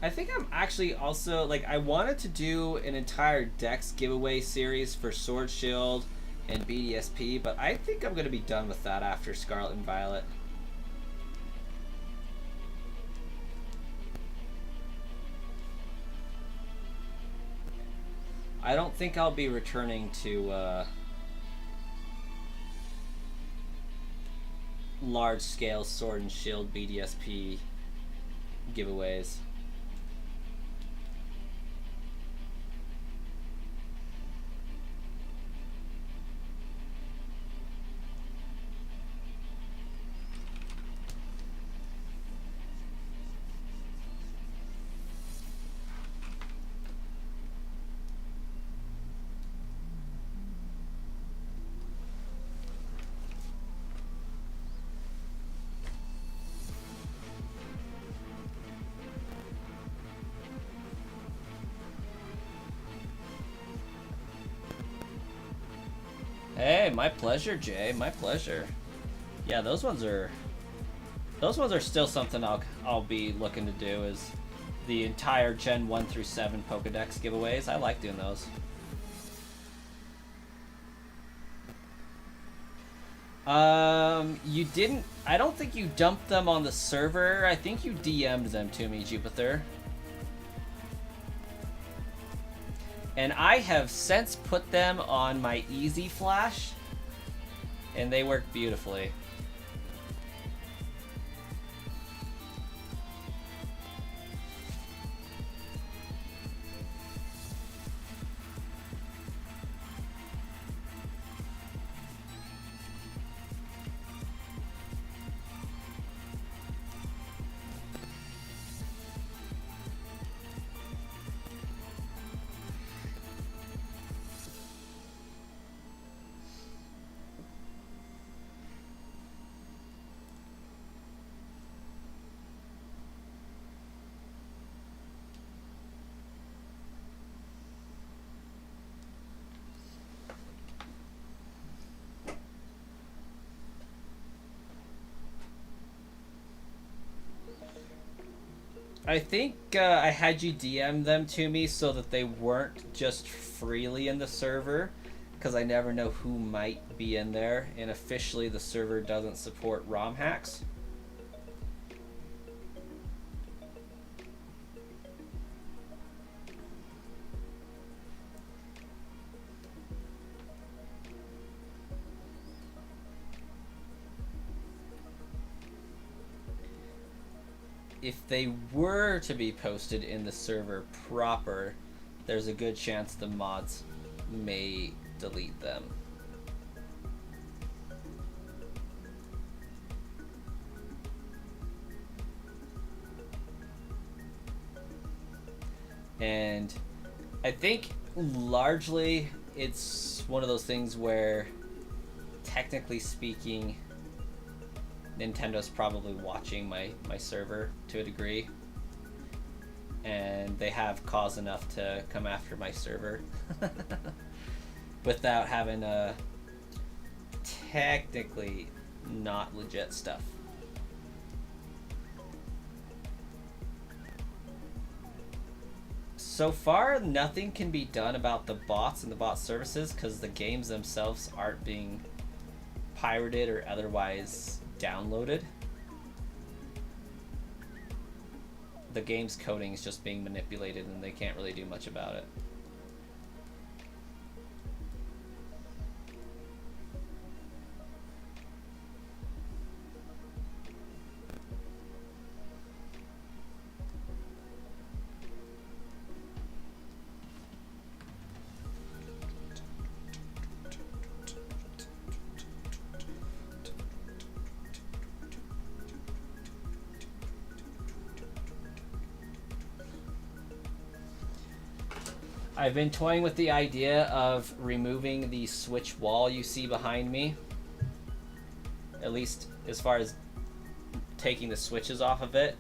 I think I'm actually also, like, I wanted to do an entire Dex giveaway series for Sword Shield and BDSP, but I think I'm going to be done with that after Scarlet and Violet. I don't think I'll be returning to large-scale Sword and Shield BDSP giveaways. Hey, my pleasure, Jay. My pleasure. Yeah, those ones are still something I'll be looking to do, is the entire Gen 1 through 7 Pokedex giveaways. I like doing those. You didn't, I don't think you dumped them on the server. I think you DM'd them to me, Jupiter. And I have since put them on my Easy Flash, and they work beautifully. I think I had you DM them to me so that they weren't just freely in the server, because I never know who might be in there, and officially the server doesn't support ROM hacks. If they were to be posted in the server proper, there's a good chance the mods may delete them. And I think largely it's one of those things where, technically speaking, Nintendo's probably watching my server to a degree, and they have cause enough to come after my server without having technically not legit stuff. So far, nothing can be done about the bots and the bot services because the games themselves aren't being pirated or otherwise downloaded. The game's coding is just being manipulated and they can't really do much about it. I've been toying with the idea of removing the switch wall you see behind me. At least as far as taking the switches off of it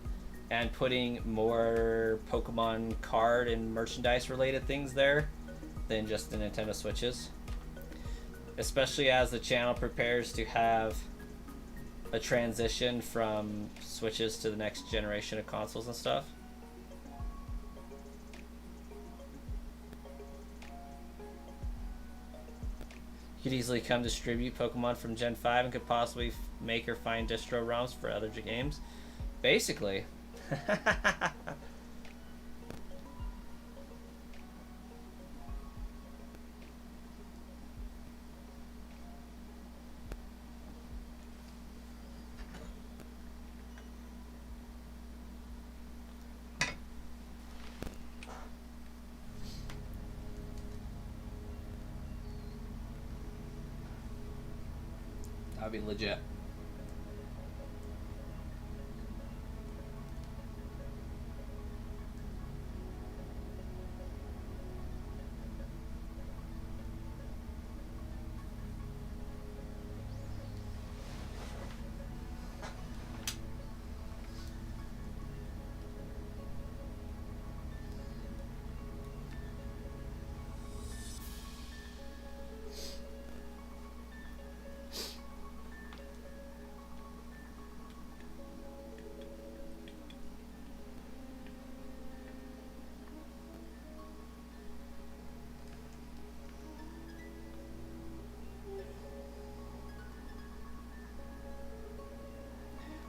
and putting more Pokemon card and merchandise related things there than just the Nintendo Switches. Especially as the channel prepares to have a transition from Switches to the next generation of consoles and stuff. You could easily come distribute Pokemon from Gen 5 and could possibly make or find distro ROMs for other games. Basically. That'd be legit.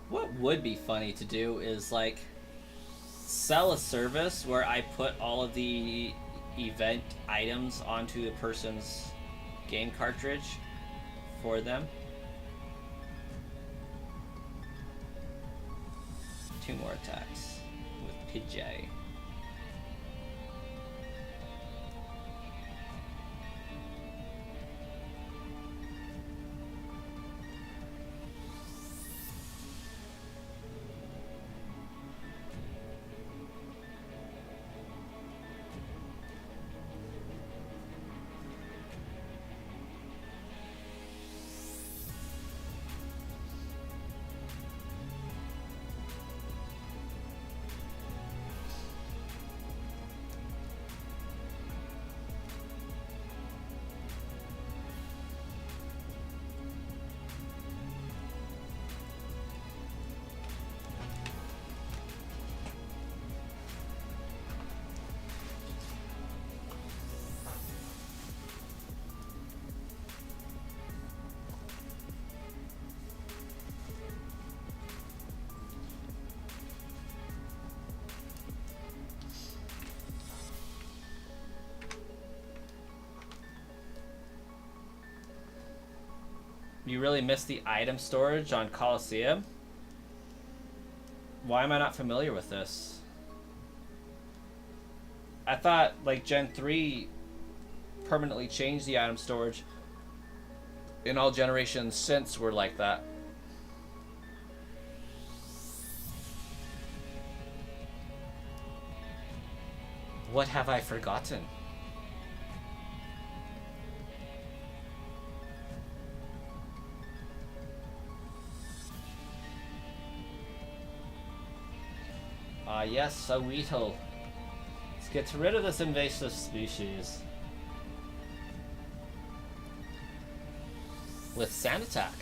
What would be funny to do is like sell a service where I put all of the event items onto a person's game cartridge for them. 2 more attacks with Pidgey. You really miss the item storage on Colosseum? Why am I not familiar with this? I thought, like, Gen 3 permanently changed the item storage. In all generations since were like that. What have I forgotten? Ah, yes, a Weedle. Let's get rid of this invasive species. With Sand Attack.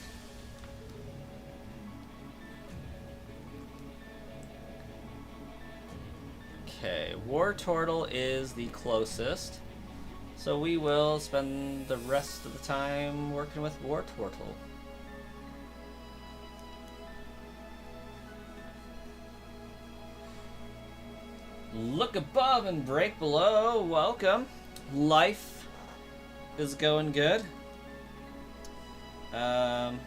Okay, War Turtle is the closest. So we will spend the rest of the time working with War Turtle. Look above and break below. Welcome. Life is going good. The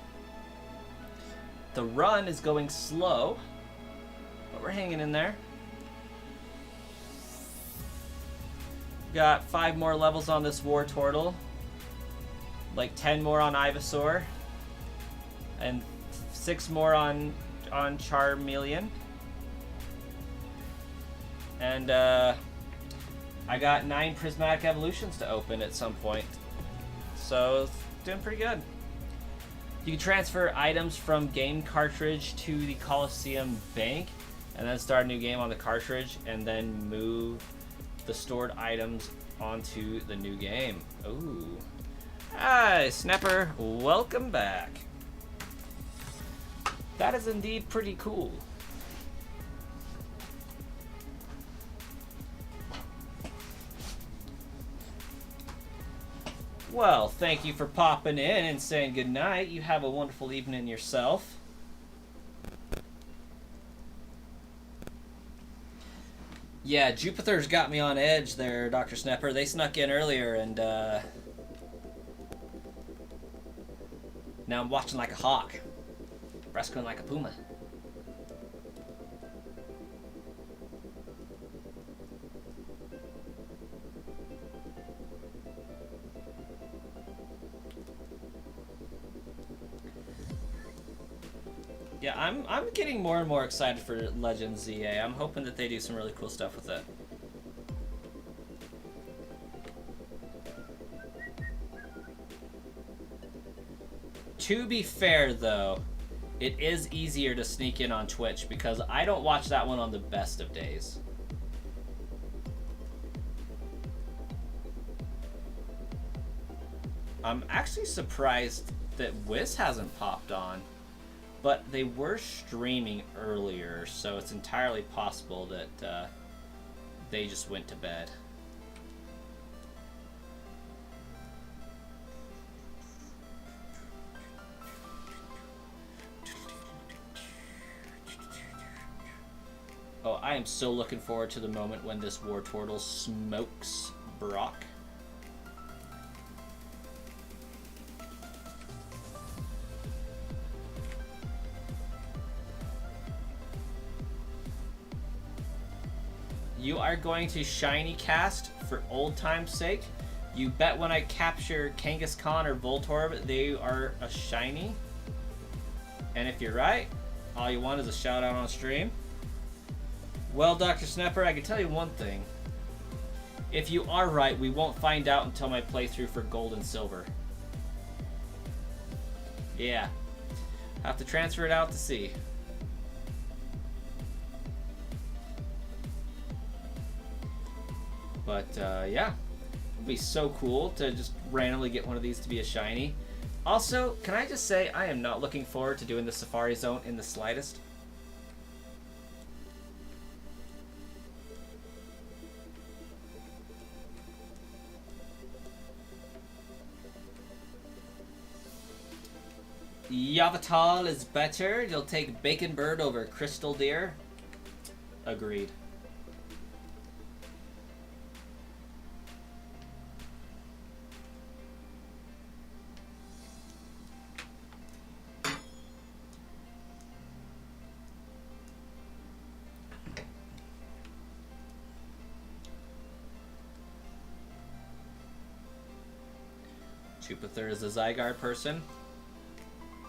run is going slow, but we're hanging in there. Got 5 more levels on this War Turtle, like 10 more on Ivysaur, and 6 more on Charmeleon. And I got 9 Prismatic Evolutions to open at some point, so it's doing pretty good. You can transfer items from game cartridge to the Colosseum bank, and then start a new game on the cartridge, and then move the stored items onto the new game. Ooh. Hi, Snapper. Welcome back. That is indeed pretty cool. Well, thank you for popping in and saying goodnight. You have a wonderful evening yourself. Yeah, Jupiter's got me on edge there, Dr. Snapper. They snuck in earlier, and now I'm watching like a hawk, rescuing like a puma. Yeah, I'm getting more and more excited for Legends ZA. I'm hoping that they do some really cool stuff with it. To be fair, though, it is easier to sneak in on Twitch because I don't watch that one on the best of days. I'm actually surprised that Wiz hasn't popped on. But they were streaming earlier, so it's entirely possible that they just went to bed. Oh, I am so looking forward to the moment when this War Turtle smokes Brock. You are going to shiny cast for old time's sake. You bet when I capture Kangaskhan or Voltorb, they are a shiny. And if you're right, all you want is a shout out on stream. Well, Dr. Snapper, I can tell you one thing. If you are right, we won't find out until my playthrough for Gold and Silver. Yeah. Have to transfer it out to see. But yeah, it'd be so cool to just randomly get one of these to be a shiny. Also, can I just say I am not looking forward to doing the Safari Zone in the slightest. Yavatal is better. You'll take Bacon Bird over Crystal Deer. Agreed. Jupiter is a Zygarde person.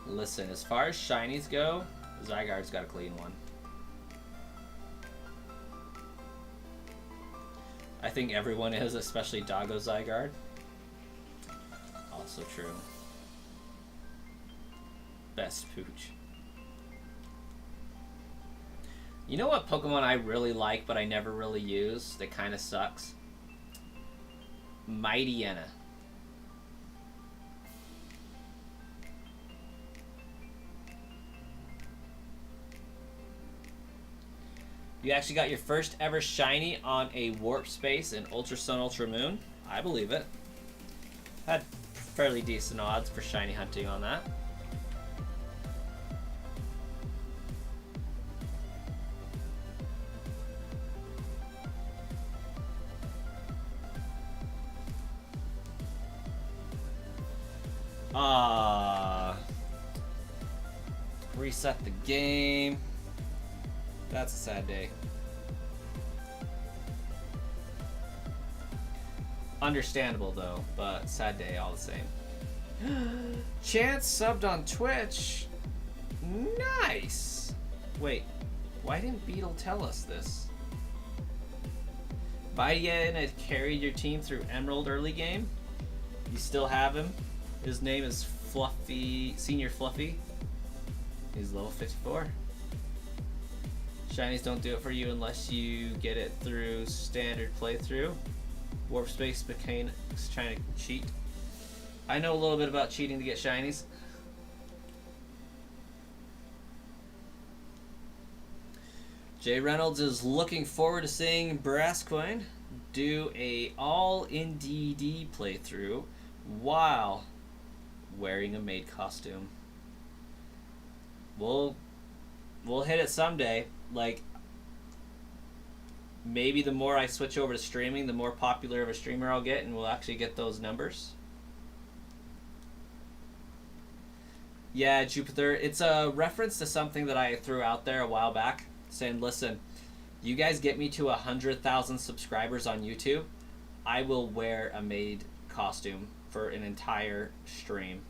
Listen, as far as shinies go, Zygarde's got a clean one. I think everyone is, especially Doggo Zygarde. Also true. Best Pooch. You know what Pokemon I really like, but I never really use? That kind of sucks? Mightyena. You actually got your first ever shiny on a Warp Space in Ultra Sun, Ultra Moon. I believe it. Had fairly decent odds for shiny hunting on that. Reset the game. That's a sad day. Understandable though, but sad day all the same. Chance subbed on Twitch. Nice. Wait, why didn't Beetle tell us this? Mightyena carried your team through Emerald early game. You still have him. His name is Fluffy, Senior Fluffy. He's level 54. Shinies don't do it for you unless you get it through standard playthrough. Warp Space mechanics trying to cheat. I know a little bit about cheating to get shinies. Jay Reynolds is looking forward to seeing Brascoin do a all in DD playthrough while wearing a maid costume. We'll hit it someday. Like, maybe the more I switch over to streaming, the more popular of a streamer I'll get, and we'll actually get those numbers. Yeah, Jupiter, it's a reference to something that I threw out there a while back, saying, listen, you guys get me to 100,000 subscribers on YouTube, I will wear a maid costume for an entire stream.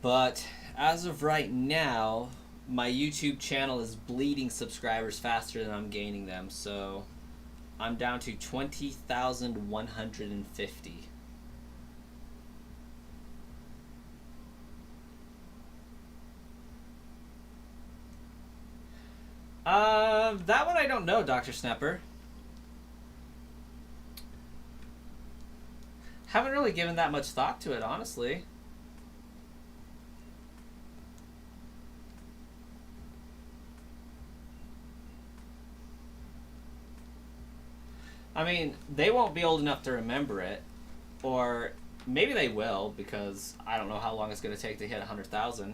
But as of right now, my YouTube channel is bleeding subscribers faster than I'm gaining them, so I'm down to 20,150. That one I don't know, Dr. Snapper. Haven't really given that much thought to it, honestly. I mean, they won't be old enough to remember it, or maybe they will, because I don't know how long it's going to take to hit 100,000.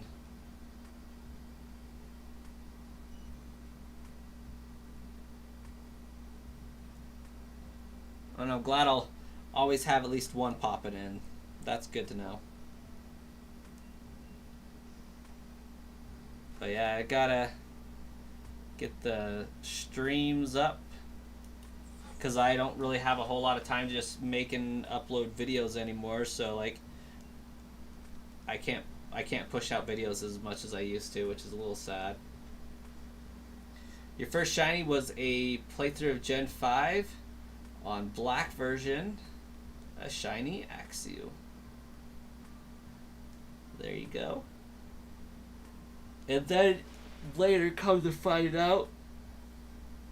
And I'm glad I'll always have at least one popping in. That's good to know. But yeah, I gotta get the streams up, because I don't really have a whole lot of time to just make and upload videos anymore, so like I can't push out videos as much as I used to, which is a little sad. Your first shiny was a playthrough of Gen 5 on black version, a shiny Axew. There you go. And then later come to find out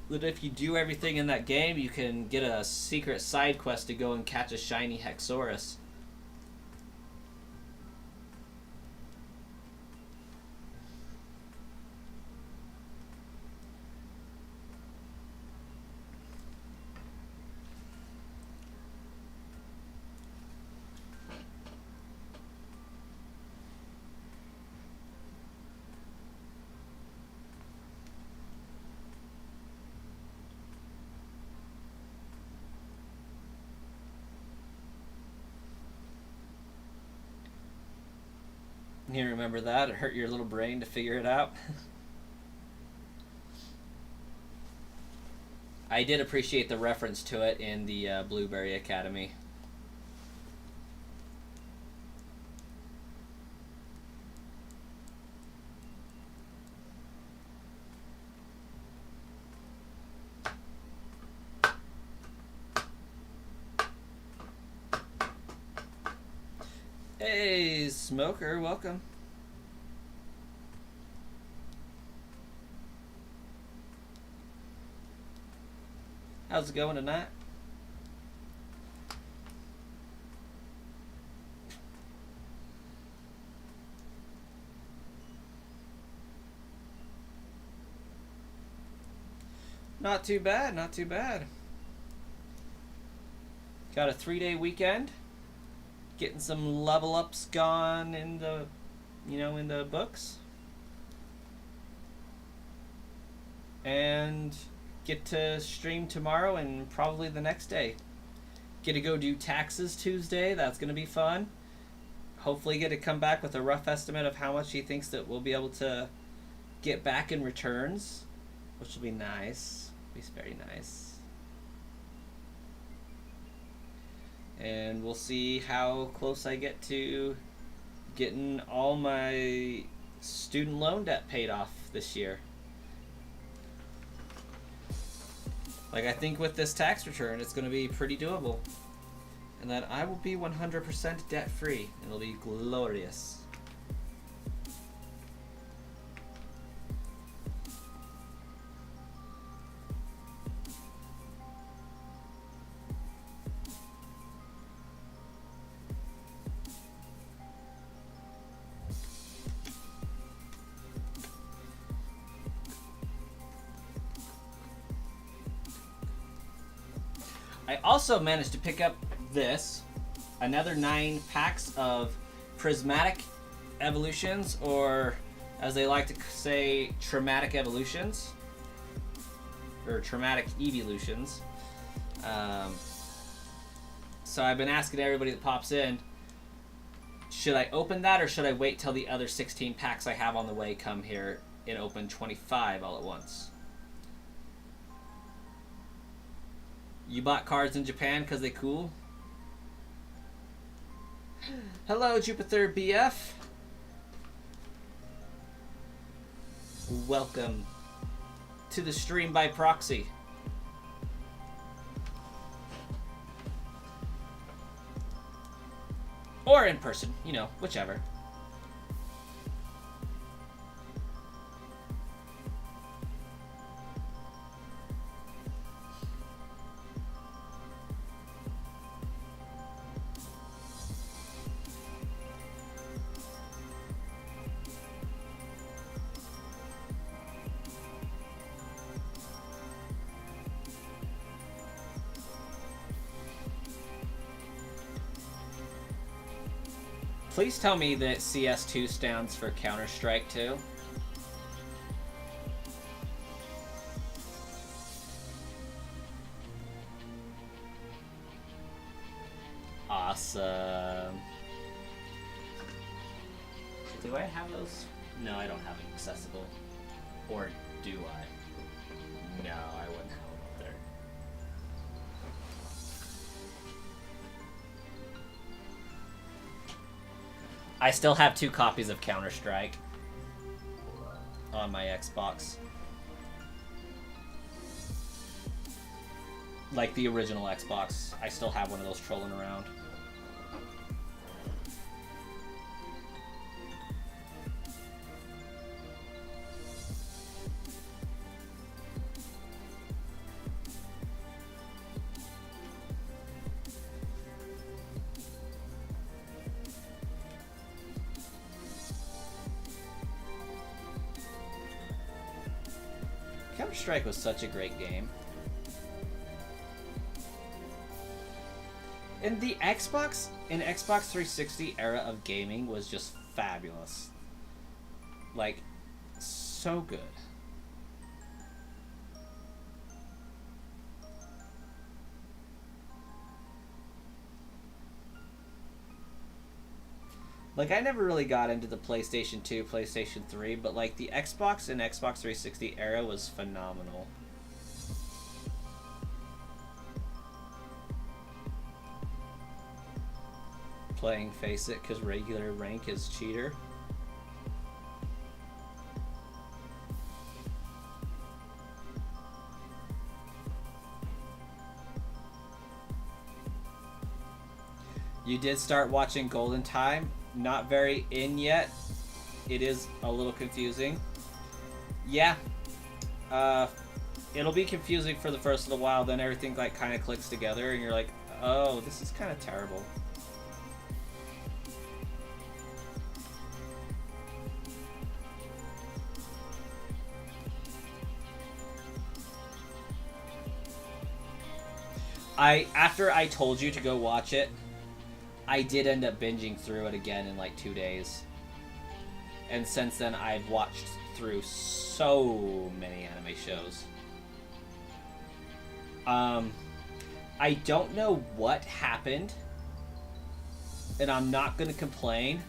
that if you do everything in that game, you can get a secret side quest to go and catch a shiny Hexorus. You remember that? It hurt your little brain to figure it out. I did appreciate the reference to it in the Blueberry Academy. Hey, Smoker, welcome. How's it going tonight? Not too bad, not too bad. Got a 3-day weekend. Getting some level ups gone in the, in the books. And get to stream tomorrow and probably the next day. Get to go do taxes Tuesday. That's going to be fun. Hopefully get to come back with a rough estimate of how much he thinks that we'll be able to get back in returns, which will be nice. Be very nice. And we'll see how close I get to getting all my student loan debt paid off this year. Like, I think with this tax return, it's going to be pretty doable. And that I will be 100% debt free. It'll be glorious. I also managed to pick up this, another 9 packs of prismatic evolutions, or as they like to say, traumatic evolutions, or traumatic evolutions. So I've been asking everybody that pops in, should I open that or should I wait till the other 16 packs I have on the way come here and open 25 all at once? You bought cards in Japan because they cool? Hello, Jupiter BF. Welcome to the stream by proxy. Or in person, whichever. Please tell me that CS2 stands for Counter-Strike 2. Awesome. Do I have those? No, I don't have them accessible. Or do I? No, I wouldn't have them up there. I still have 2 copies of Counter-Strike on my Xbox. Like the original Xbox. I still have one of those trolling around. Counter-Strike was such a great game. And the Xbox 360 era of gaming was just fabulous. Like, so good. Like, I never really got into the PlayStation 2, PlayStation 3, but like the Xbox and Xbox 360 era was phenomenal. Playing Face It because regular rank is cheater. You did start watching Golden Time. Not very in yet. It is a little confusing. Yeah. It'll be confusing for the first little while, then everything like kind of clicks together and you're like, oh, this is kind of terrible. After I told you to go watch it, I did end up binging through it again in like 2 days. And since then, I've watched through so many anime shows. I don't know what happened, and I'm not going to complain,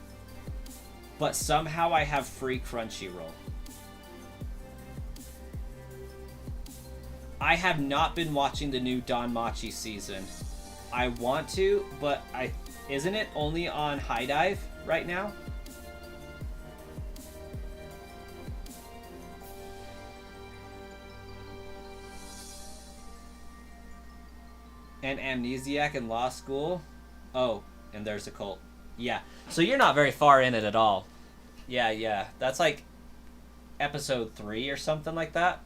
but somehow I have free Crunchyroll. I have not been watching the new Danmachi season. I want to, but isn't it only on High Dive right now? And Amnesiac in Law School. Oh, and there's a cult. Yeah. So you're not very far in it at all. Yeah. That's like episode 3 or something like that.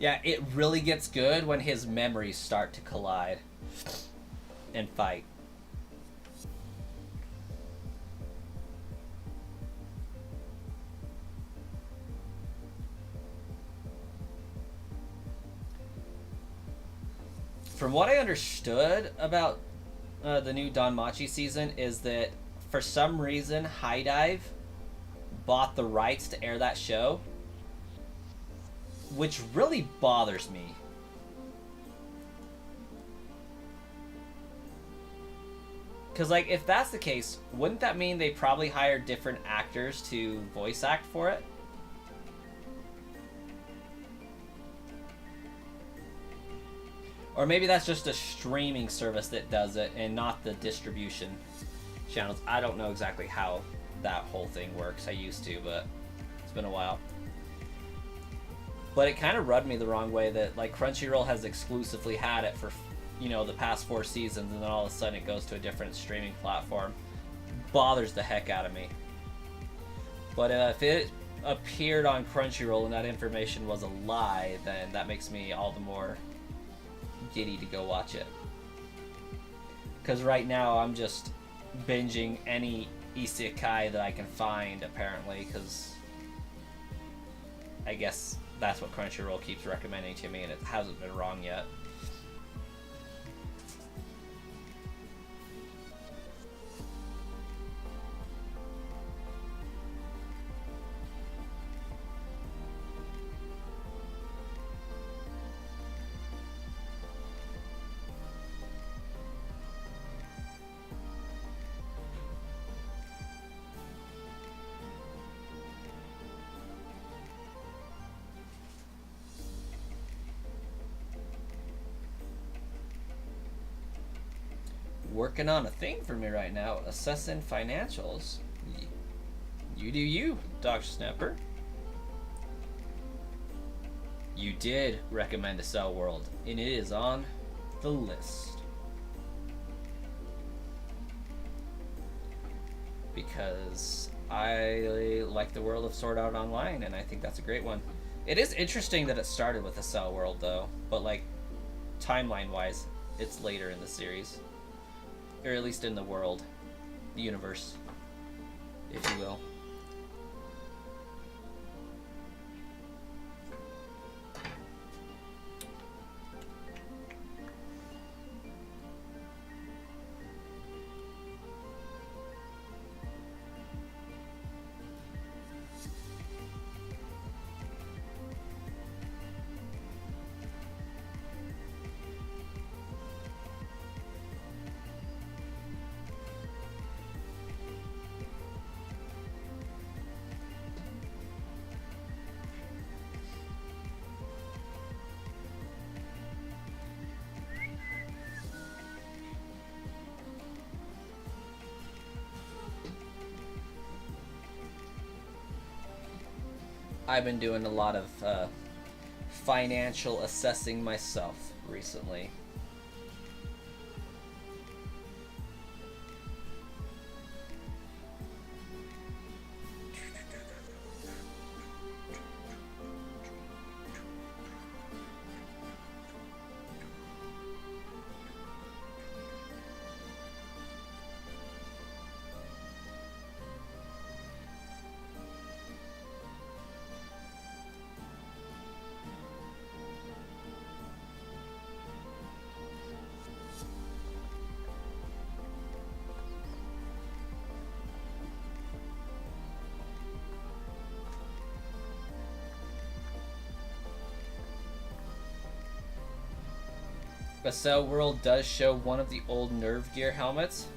Yeah, it really gets good when his memories start to collide and fight. From what I understood about the new Danmachi season is that for some reason High Dive bought the rights to air that show, which really bothers me. Because, like, if that's the case, wouldn't that mean they probably hired different actors to voice act for it? Or maybe that's just a streaming service that does it and not the distribution channels. I don't know exactly how that whole thing works. I used to, but it's been a while. But it kind of rubbed me the wrong way that, like, Crunchyroll has exclusively had it for, you know, the past 4 seasons, and then all of a sudden it goes to a different streaming platform. Bothers the heck out of me. But if it appeared on Crunchyroll and that information was a lie, then that makes me all the more giddy to go watch it. Because right now I'm just binging any isekai that I can find, apparently, because I guess that's what Crunchyroll keeps recommending to me, and it hasn't been wrong yet. Working on a thing for me right now, assessing financials. You do you, Dr. Snapper. You did recommend a Cell World, and it is on the list. Because I like the world of Sword Art Online, and I think that's a great one. It is interesting that it started with a Cell World, though, but, like, timeline-wise, it's later in the series. Or at least in the world. The universe, if you will. I've been doing a lot of financial assessing myself recently. Cell World does show one of the old Nerve Gear helmets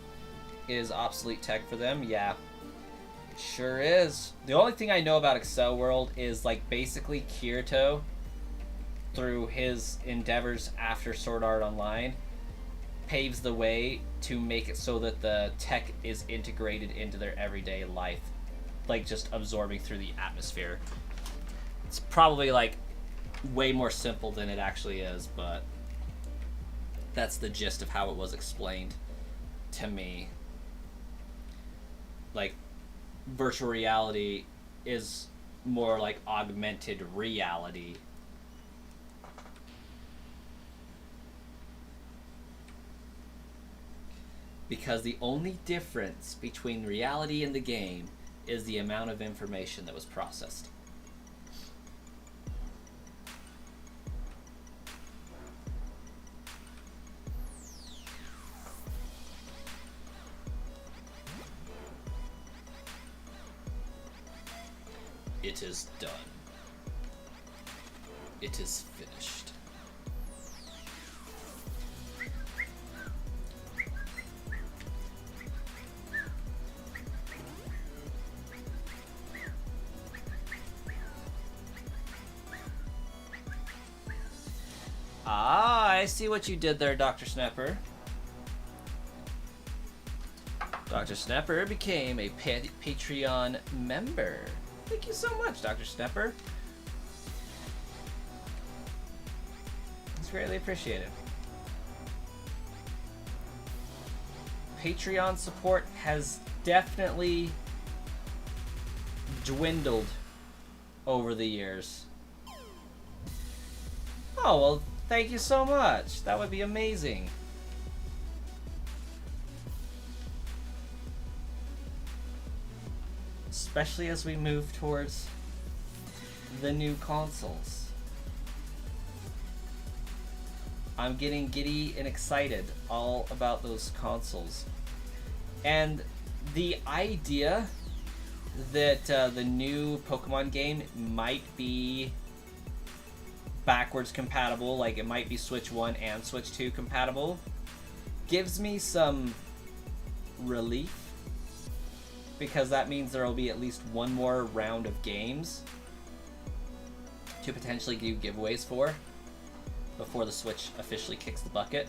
is obsolete tech for them. Yeah, it sure is. The only thing I know about Excel World is like basically Kirito, through his endeavors after Sword Art Online, paves the way to make it so that the tech is integrated into their everyday life, like just absorbing through the atmosphere. It's probably like way more simple than it actually is, but that's the gist of how it was explained to me. Like, virtual reality is more like augmented reality. Because the only difference between reality and the game is the amount of information that was processed. It is done. It is finished. Ah, I see what you did there, Dr. Snapper. Dr. Snapper became a Patreon member. Thank you so much, Dr. Snapper. It's greatly appreciated. Patreon support has definitely dwindled over the years. Oh, well, thank you so much. That would be amazing. Especially as we move towards the new consoles. I'm getting giddy and excited all about those consoles. And the idea that the new Pokemon game might be backwards compatible, like it might be Switch 1 and Switch 2 compatible, gives me some relief. Because that means there will be at least one more round of games to potentially do giveaways for before the Switch officially kicks the bucket.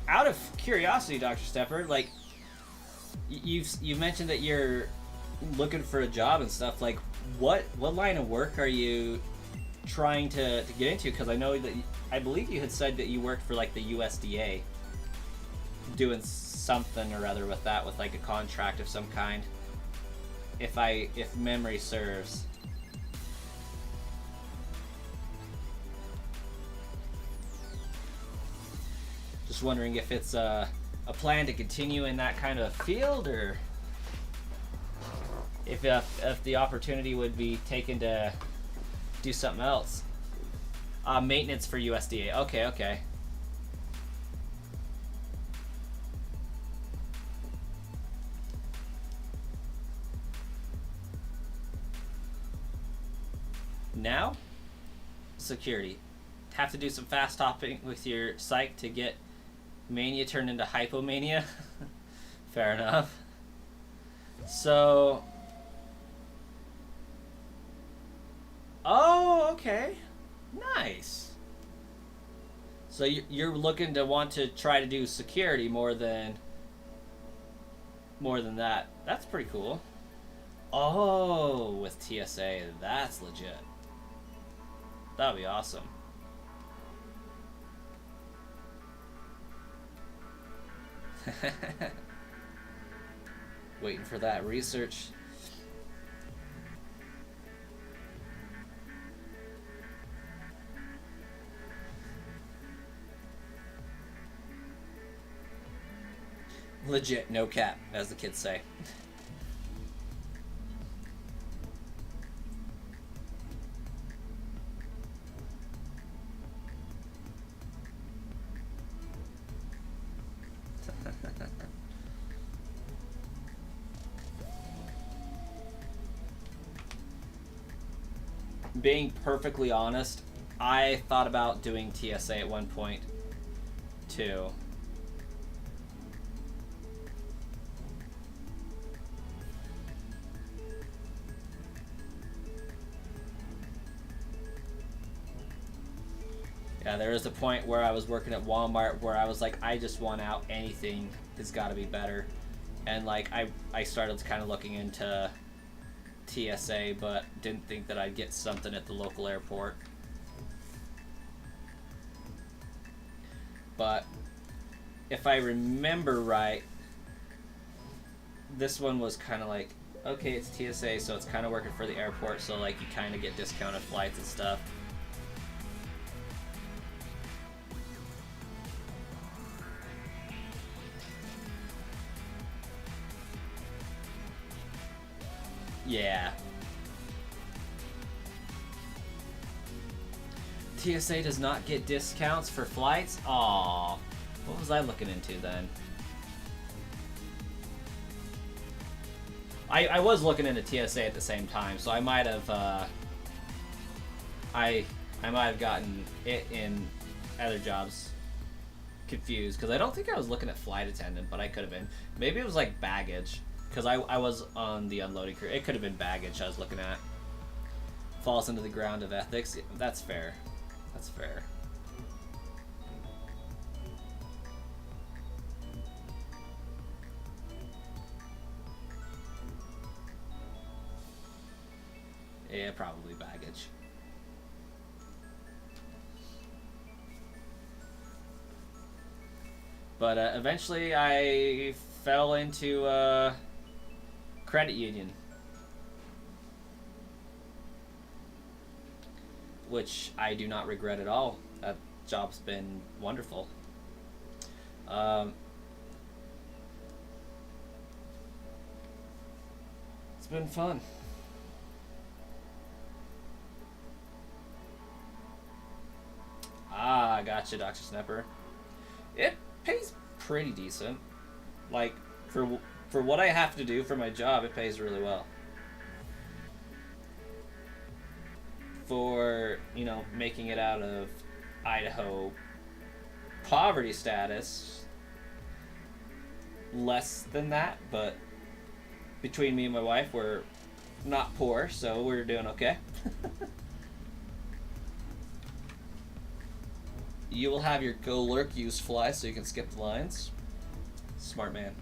Out of curiosity, Dr. Stepper, like you've mentioned that you're looking for a job and stuff. Like, what line of work are you trying to get into? Because I know that I believe you had said that you worked for like the USDA, doing something or other with that, with like a contract of some kind. If memory serves. Just wondering if it's a plan to continue in that kind of field, or if the opportunity would be taken to do something else. Maintenance for USDA. Okay. Now, security. Have to do some fast hopping with your psych to get mania turned into hypomania. Fair enough. So... Oh, okay. Nice. So you're looking to want to try to do security more than that. That's pretty cool. Oh, with TSA, that's legit. That'd be awesome. Waiting for that research. Legit, no cap, as the kids say. Being perfectly honest, I thought about doing TSA at one point, too. Yeah, there was a point where I was working at Walmart where I was like, I just want out. Anything has got to be better. And like, I started kind of looking into TSA, but didn't think that I'd get something at the local airport. But if I remember right, this one was kind of like, okay, it's TSA, so it's kind of working for the airport, so like you kind of get discounted flights and stuff. Yeah. TSA does not get discounts for flights? Aww. What was I looking into then? I was looking into TSA at the same time, so I might have I might have gotten it in other jobs confused, because I don't think I was looking at flight attendant, but I could have been. Maybe it was like baggage. Because I was on the unloading crew. It could have been baggage I was looking at. Falls into the ground of ethics. That's fair. That's fair. Yeah, probably baggage. But eventually I fell into credit union, which I do not regret at all. That job's been wonderful. It's been fun. Ah, gotcha, Dr. Snapper. It pays pretty decent. Like, for what I have to do for my job, it pays really well. For, you know, making it out of Idaho poverty status, less than that, but between me and my wife, we're not poor, so we're doing okay. You will have your go lurk use fly so you can skip the lines. Smart man.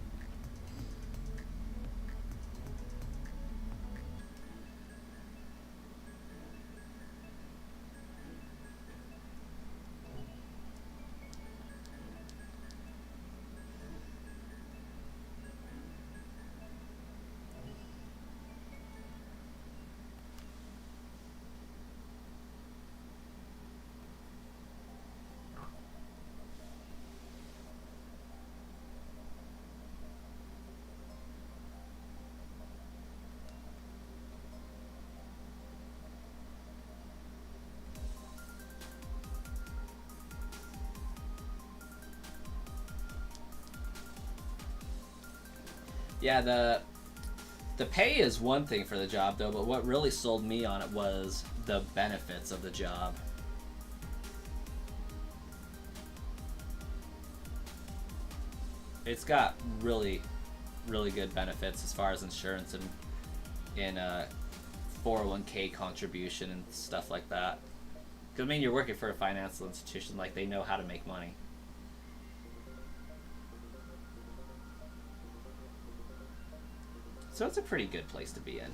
Yeah, The pay is one thing for the job, though, but what really sold me on it was the benefits of the job. It's got really, really good benefits as far as insurance and 401k contribution and stuff like that. Because, I mean, you're working for a financial institution, like, they know how to make money. So it's a pretty good place to be in.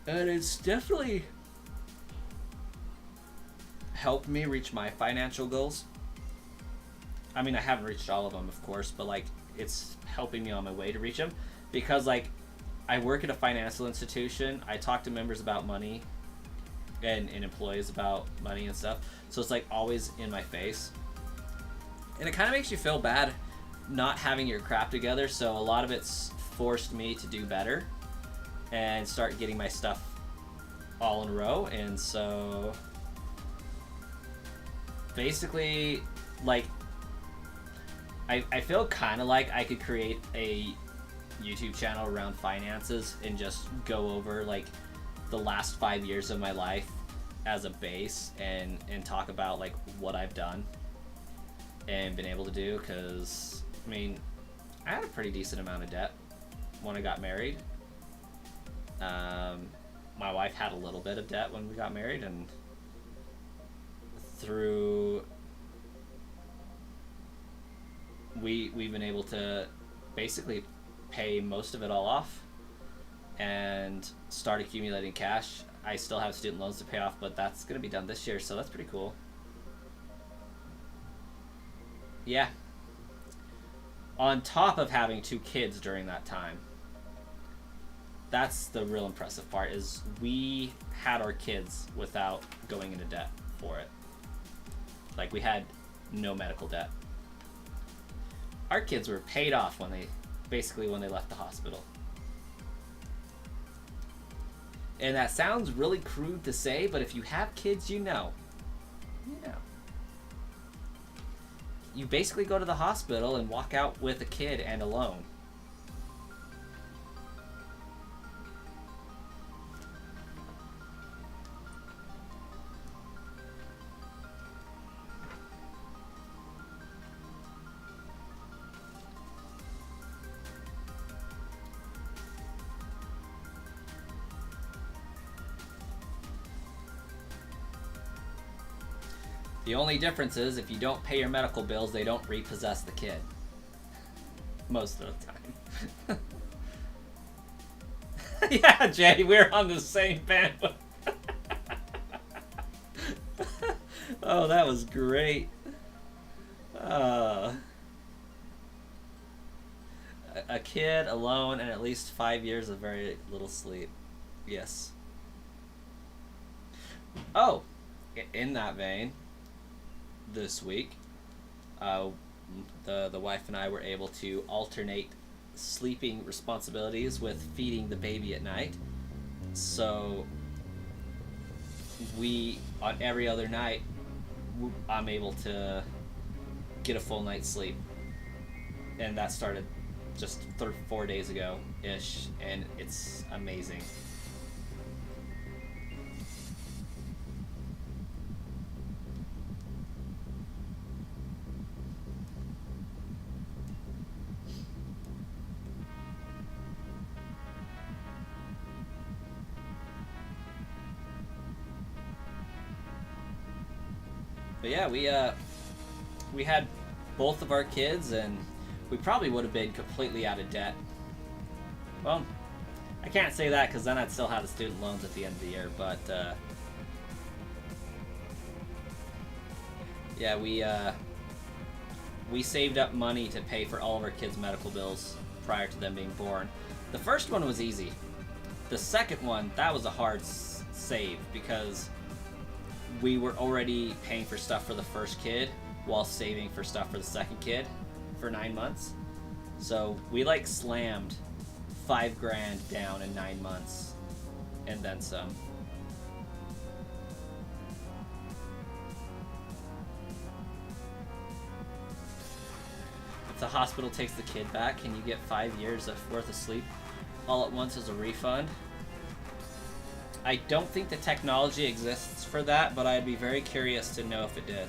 And it's definitely helped me reach my financial goals. I mean, I haven't reached all of them, of course, but, like, it's helping me on my way to reach them. Because, like, I work at a financial institution. I talk to members about money and employees about money and stuff. So it's, like, always in my face. And it kind of makes you feel bad not having your crap together. So a lot of it's forced me to do better and start getting my stuff all in a row. And so basically, like, I feel kind of like I could create a YouTube channel around finances and just go over, like, the last 5 years of my life as a base and talk about, like, what I've done and been able to do. Because, I mean, I had a pretty decent amount of debt when I got married. My wife had a little bit of debt when we got married, and through we've been able to basically pay most of it all off and start accumulating cash. I still have student loans to pay off, but that's going to be done this year, so that's pretty cool. Yeah. On top of having 2 kids during that time. That's the real impressive part, is we had our kids without going into debt for it. Like, we had no medical debt. Our kids were paid off when they left the hospital. And that sounds really crude to say, but if you have kids, you know. You basically go to the hospital and walk out with a kid and alone. The only difference is if you don't pay your medical bills, they don't repossess the kid. Most of the time. Yeah, Jay, we're on the same bandwidth. Oh, that was great. A kid alone and at least 5 years of very little sleep. Yes. Oh, in that vein, this week, the wife and I were able to alternate sleeping responsibilities with feeding the baby at night. So on every other night, I'm able to get a full night's sleep. And that started just 4 days ago-ish, and it's amazing. But yeah, we had both of our kids, and we probably would have been completely out of debt. Well, I can't say that because then I'd still have the student loans at the end of the year. But yeah, we saved up money to pay for all of our kids' medical bills prior to them being born. The first one was easy. The second one, that was a hard save because we were already paying for stuff for the first kid, while saving for stuff for the second kid for 9 months. So we like slammed $5,000 down in 9 months and then some. If the hospital takes the kid back, can you get 5 years worth of sleep all at once as a refund? I don't think the technology exists for that, but I'd be very curious to know if it did.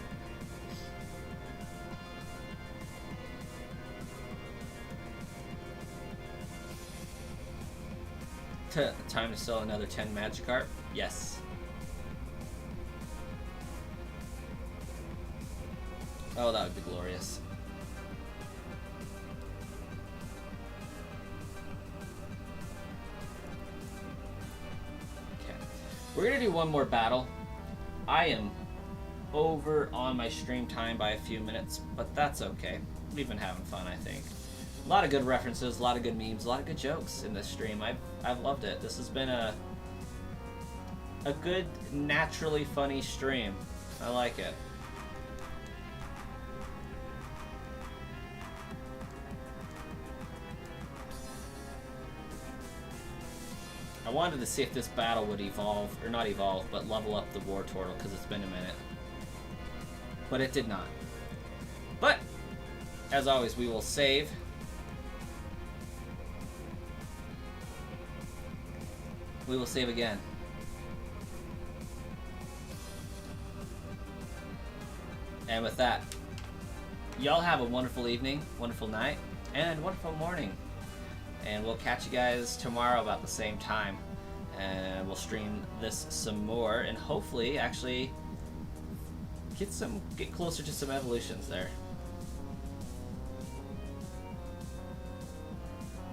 Time to sell another 10 Magikarp? Yes. Oh, that would be glorious. Okay. We're gonna do one more battle. I am over on my stream time by a few minutes, but that's okay. We've been having fun, I think. A lot of good references, a lot of good memes, a lot of good jokes in this stream. I've loved it. This has been a good, naturally funny stream. I like it. I wanted to see if this battle would evolve, or not evolve, but level up the War Turtle, because it's been a minute. But it did not. But, as always, we will save. We will save again. And with that, y'all have a wonderful evening, wonderful night, and wonderful morning. And we'll catch you guys tomorrow about the same time. And we'll stream this some more and hopefully actually get closer to some evolutions there.